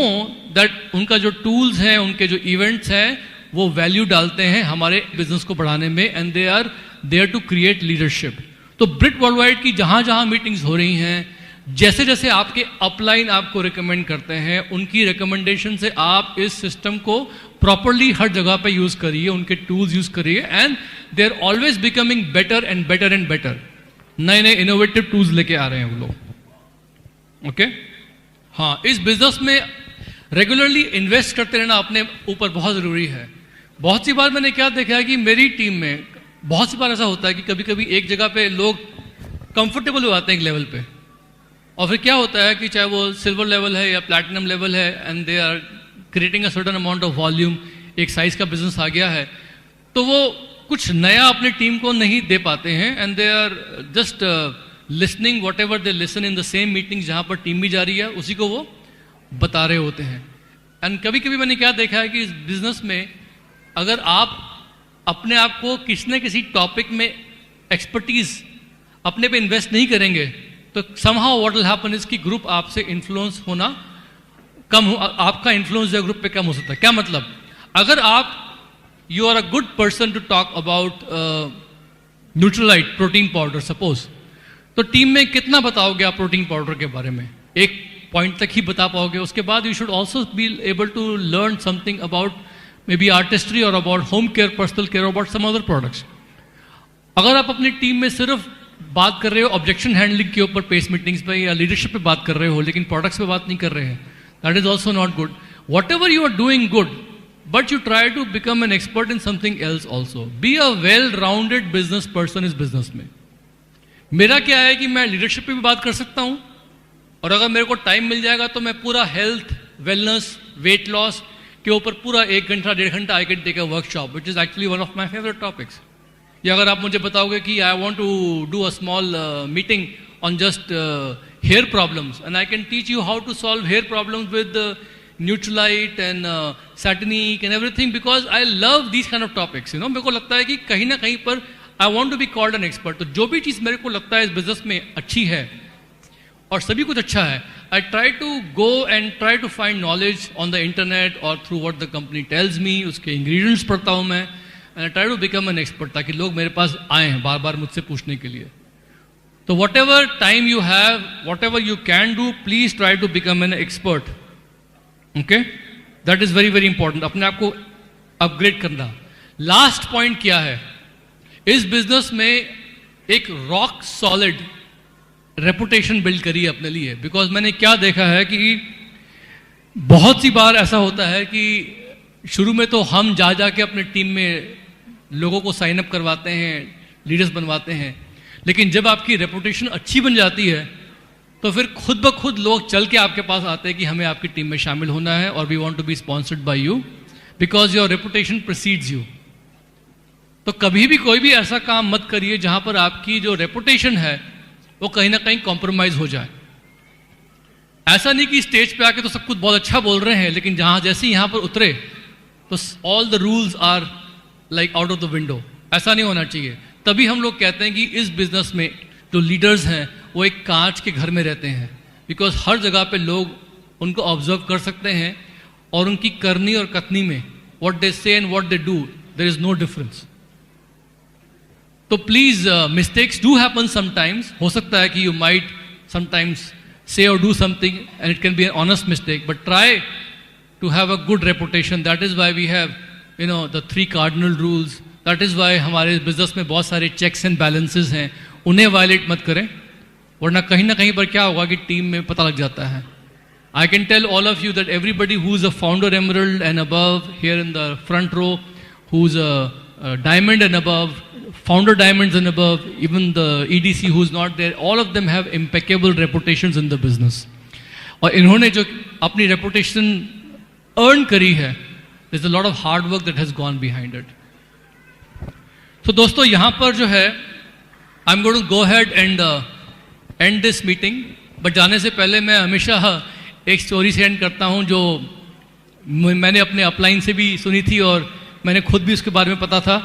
Speaker 1: that उनका जो टूल्स हैं, उनके जो इवेंट्स हैं, वो वैल्यू डालते हैं हमारे बिजनेस को बढ़ाने में, and they are there to create leadership. तो ब्रिट वर्ल्ड वाइड की जहां जहां मीटिंग्स हो रही हैं, जैसे जैसे आपके अपलाइन आपको रिकमेंड करते हैं, उनकी रिकमेंडेशन से आप इस सिस्टम को प्रॉपरली हर जगह पे यूज करिए, उनके टूल्स यूज करिए, and they are always becoming better and better and better. नए नए इनोवेटिव टूल्स लेके आ रहे हैं वो लोग. ओके. हाँ, इस बिजनेस में रेगुलरली इन्वेस्ट करते रहना अपने ऊपर बहुत जरूरी है. बहुत सी बार मैंने क्या देखा है कि मेरी टीम में बहुत सी बार ऐसा होता है कि कभी कभी एक जगह पे लोग कंफर्टेबल हो जाते हैं एक लेवल पे, और फिर क्या होता है कि चाहे वो सिल्वर लेवल है या प्लैटिनम लेवल है, and they are creating a certain amount of volume, एक साइज का बिजनेस आ गया है, तो वो कुछ नया अपनी टीम को नहीं दे पाते हैं, and they are just listening whatever they listen in the same meeting जहां पर टीम भी जा रही है, उसी को वो बता रहे होते हैं. एंड कभी कभी मैंने क्या देखा है कि इस बिजनेस में अगर आप अपने आप को किसी न किसी टॉपिक में एक्सपर्टीज अपने पे इन्वेस्ट नहीं करेंगे, तो somehow what will happen is कि ग्रुप आपसे इन्फ्लुएंस होना कम हो, आपका इन्फ्लुएंस जो ग्रुप पे कम हो सकता है. क्या मतलब? अगर आप you are a good person to talk about Nutrilite protein powder suppose, तो टीम में कितना बताओगे आप प्रोटीन पाउडर के बारे में? एक पॉइंट तक ही बता पाओगे. उसके बाद you should also be able to learn something about maybe artistry और about home care, personal care, about some other products. अगर आप अपनी टीम में सिर्फ बात कर रहे हो ऑब्जेक्शन हैंडलिंग के ऊपर पेस मीटिंग्स पे या लीडरशिप पे बात कर रहे हो, लेकिन प्रोडक्ट्स पे बात नहीं कर रहे हैं, that is also not good. Whatever you are doing good, but you try to become an expert in something else also. Be a well rounded business person इस बिजनेस में. मेरा क्या है कि मैं लीडरशिप पे भी बात कर सकता हूं, और अगर मेरे को टाइम मिल जाएगा तो मैं पूरा हेल्थ, wellness, weight loss के ऊपर पूरा 1 घंटा 1.5 घंटा I can take a workshop which is actually one of my favourite topics. या अगर आप मुझे बताओगे कि I want to do a small meeting on just hair problems and I can teach you how to solve hair problems with Nutrilite and Satinique and everything, because I love these kind of topics. You know, मेरे को लगता है कि कहीं ना कहीं पर I want to be called an expert. तो जो भी चीज़ मेरे को लगता है इस बिजनेस में अच्छी है और सभी कुछ अच्छा है, I try to go and try to find knowledge on the internet और through what the company tells me. उसके इंग्रेडिएंट्स पढ़ता हूँ मैं and I try to become an expert, ताकि लोग मेरे पास आए हैं बार बार मुझसे पूछने के लिए. तो whatever time you have, whatever you can do, please try to become an expert. Okay, that is very very important, अपने आप को अपग्रेड करना. लास्ट पॉइंट क्या है, इस बिजनेस में एक रॉक सॉलिड रेपुटेशन बिल्ड करी है अपने लिए. बिकॉज मैंने क्या देखा है कि बहुत सी बार ऐसा होता है कि शुरू में तो हम जा के अपने टीम में लोगों को साइन अप करवाते हैं, लीडर्स बनवाते हैं, लेकिन जब आपकी रेपुटेशन अच्छी बन जाती है तो फिर खुद ब खुद लोग चल के आपके पास आते हैं कि हमें आपकी टीम में शामिल होना है और we want to be sponsored by you because your reputation precedes you. तो कभी भी कोई भी ऐसा काम मत करिए जहां पर आपकी जो रेपुटेशन है वो कहीं ना कहीं कॉम्प्रोमाइज हो जाए. ऐसा नहीं कि स्टेज पे आके तो सब कुछ बहुत अच्छा बोल रहे हैं, लेकिन जहां जैसे यहां पर उतरे तो all the rules are like out of the window. ऐसा नहीं होना चाहिए. तभी हम लोग कहते हैं कि इस बिजनेस में जो लीडर्स हैं वो एक कांच के घर में रहते हैं, बिकॉज हर जगह पे लोग उनको ऑब्जर्व कर सकते हैं और उनकी करनी और कथनी में what they say and what they do there is no difference. तो please mistakes do happen sometimes. हो सकता है कि यू माइट समटाइम्स से और do something and it can be an honest mistake, but try to have a good reputation. That is why we have you know the 3 cardinal rules. That is why हमारे बिजनेस में बहुत सारे चेक्स एंड बैलेंसेज हैं, उन्हें वायलेट मत करें, वरना कहीं ना कहीं पर क्या होगा कि टीम में पता लग जाता है. I can tell all of you that everybody who is a founder emerald and above here in the front row, who is a diamond and above, founder diamonds and above, even the EDC who's not there, all of them have impeccable reputations in the business. और इन्होंने जो अपनी reputation earn करी है, there's a lot of hard work that has gone behind it. तो दोस्तों यहाँ पर जो है I'm going to go ahead and end this meeting, but जाने से पहले मैं हमेशा एक स्टोरी से एंड करता हूँ जो मैंने अपने अपलाइन से भी सुनी थी और मैंने खुद भी उसके बारे में पता था.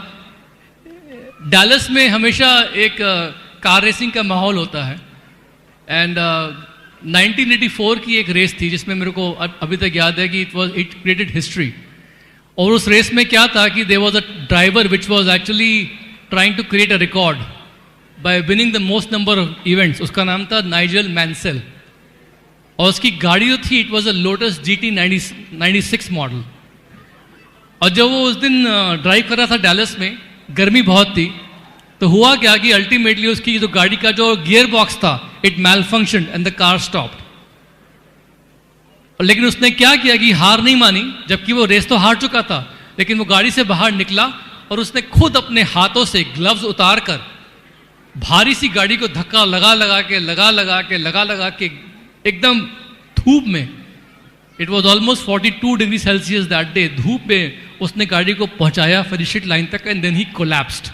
Speaker 1: डैलस में हमेशा एक कार रेसिंग का माहौल होता है एंड 1984 की एक रेस थी जिसमें मेरे को अभी तक याद है कि इट क्रिएटेड हिस्ट्री. और उस रेस में क्या था कि there was a driver which was actually trying to create a record by winning the most number of events. उसका नाम था नाइजल मैंसेल और उसकी गाड़ी जो थी it was a lotus GT 96 model. और जब वो उस दिन ड्राइव कर रहा था डैलस में, गर्मी बहुत थी, तो हुआ क्या कि अल्टीमेटली उसकी जो गाड़ी का जो गियर बॉक्स था it malfunctioned and the car stopped. लेकिन उसने क्या किया कि हार नहीं मानी, जबकि वो रेस तो हार चुका था, लेकिन वो गाड़ी से बाहर निकला और उसने खुद अपने हाथों से ग्लव्स उतार कर भारी सी गाड़ी को धक्का लगा लगा के एकदम धूप में, it was almost 42 degree Celsius that day, धूप में उसने गाड़ी को पहुंचाया फिनिश लाइन तक एंड देन ही कोलैप्स्ड.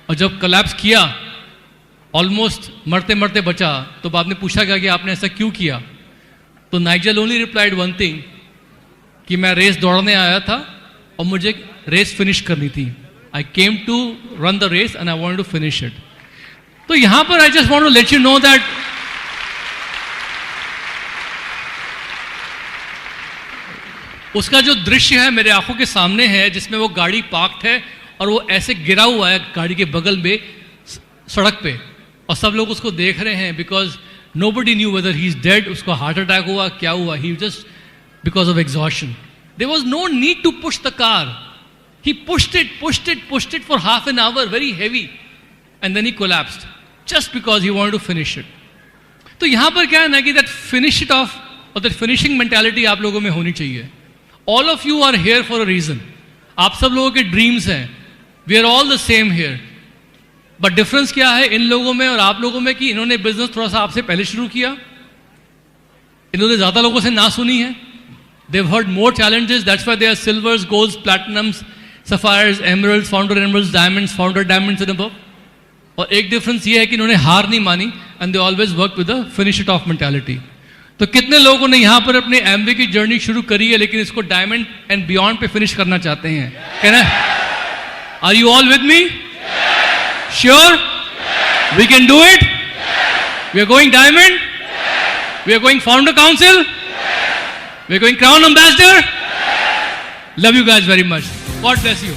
Speaker 1: और जब कोलैप्स किया ऑलमोस्ट मरते मरते बचा, तो बाद में पूछा गया कि आपने ऐसा क्यों किया, तो Nigel only replied one thing कि मैं रेस दौड़ने आया था और मुझे रेस फिनिश करनी थी. I came to run the race and I wanted to finish it. तो यहां पर I just want to let you know that उसका जो दृश्य है मेरे आंखों के सामने है, जिसमें वो गाड़ी पार्क्ड है और वो ऐसे गिरा हुआ है गाड़ी के बगल में सड़क पे, और सब लोग उसको देख रहे हैं because nobody knew whether he is dead, उसको हार्ट अटैक हुआ क्या हुआ, he just because of exhaustion. There was no need to push the car, he pushed it for half an hour very heavy and then he collapsed just because he wanted to finish it. तो यहां पर क्या है ना कि दैट फिनिश इट ऑफ और दैट फिनिशिंग मेंटालिटी आप लोगों में होनी चाहिए. All of you are here for a reason. आप सब लोगों के ड्रीम्स हैं. We are all the same here. But difference क्या है इन लोगों में और आप लोगों में कि इन्होंने बिजनेस थोड़ा सा आपसे पहले शुरू किया, इन्होंने ज्यादा लोगों से ना सुनी है, They've heard more challenges. That's why they are silvers, golds, platinums, sapphires, emeralds, diamonds, founder diamonds and above. और एक डिफरेंस ये है कि इन्होंने हार नहीं मानी and they always work with the finish it of mentality. तो कितने लोगों ने यहां पर अपने एमवे की जर्नी शुरू करी है लेकिन इसको डायमंड एंड बियॉन्ड पे फिनिश करना चाहते हैं? Can I? Are you all with me? Sure? We can do it. We are going diamond. We are going founder council. We are going crown ambassador. Love you guys very much. God bless you.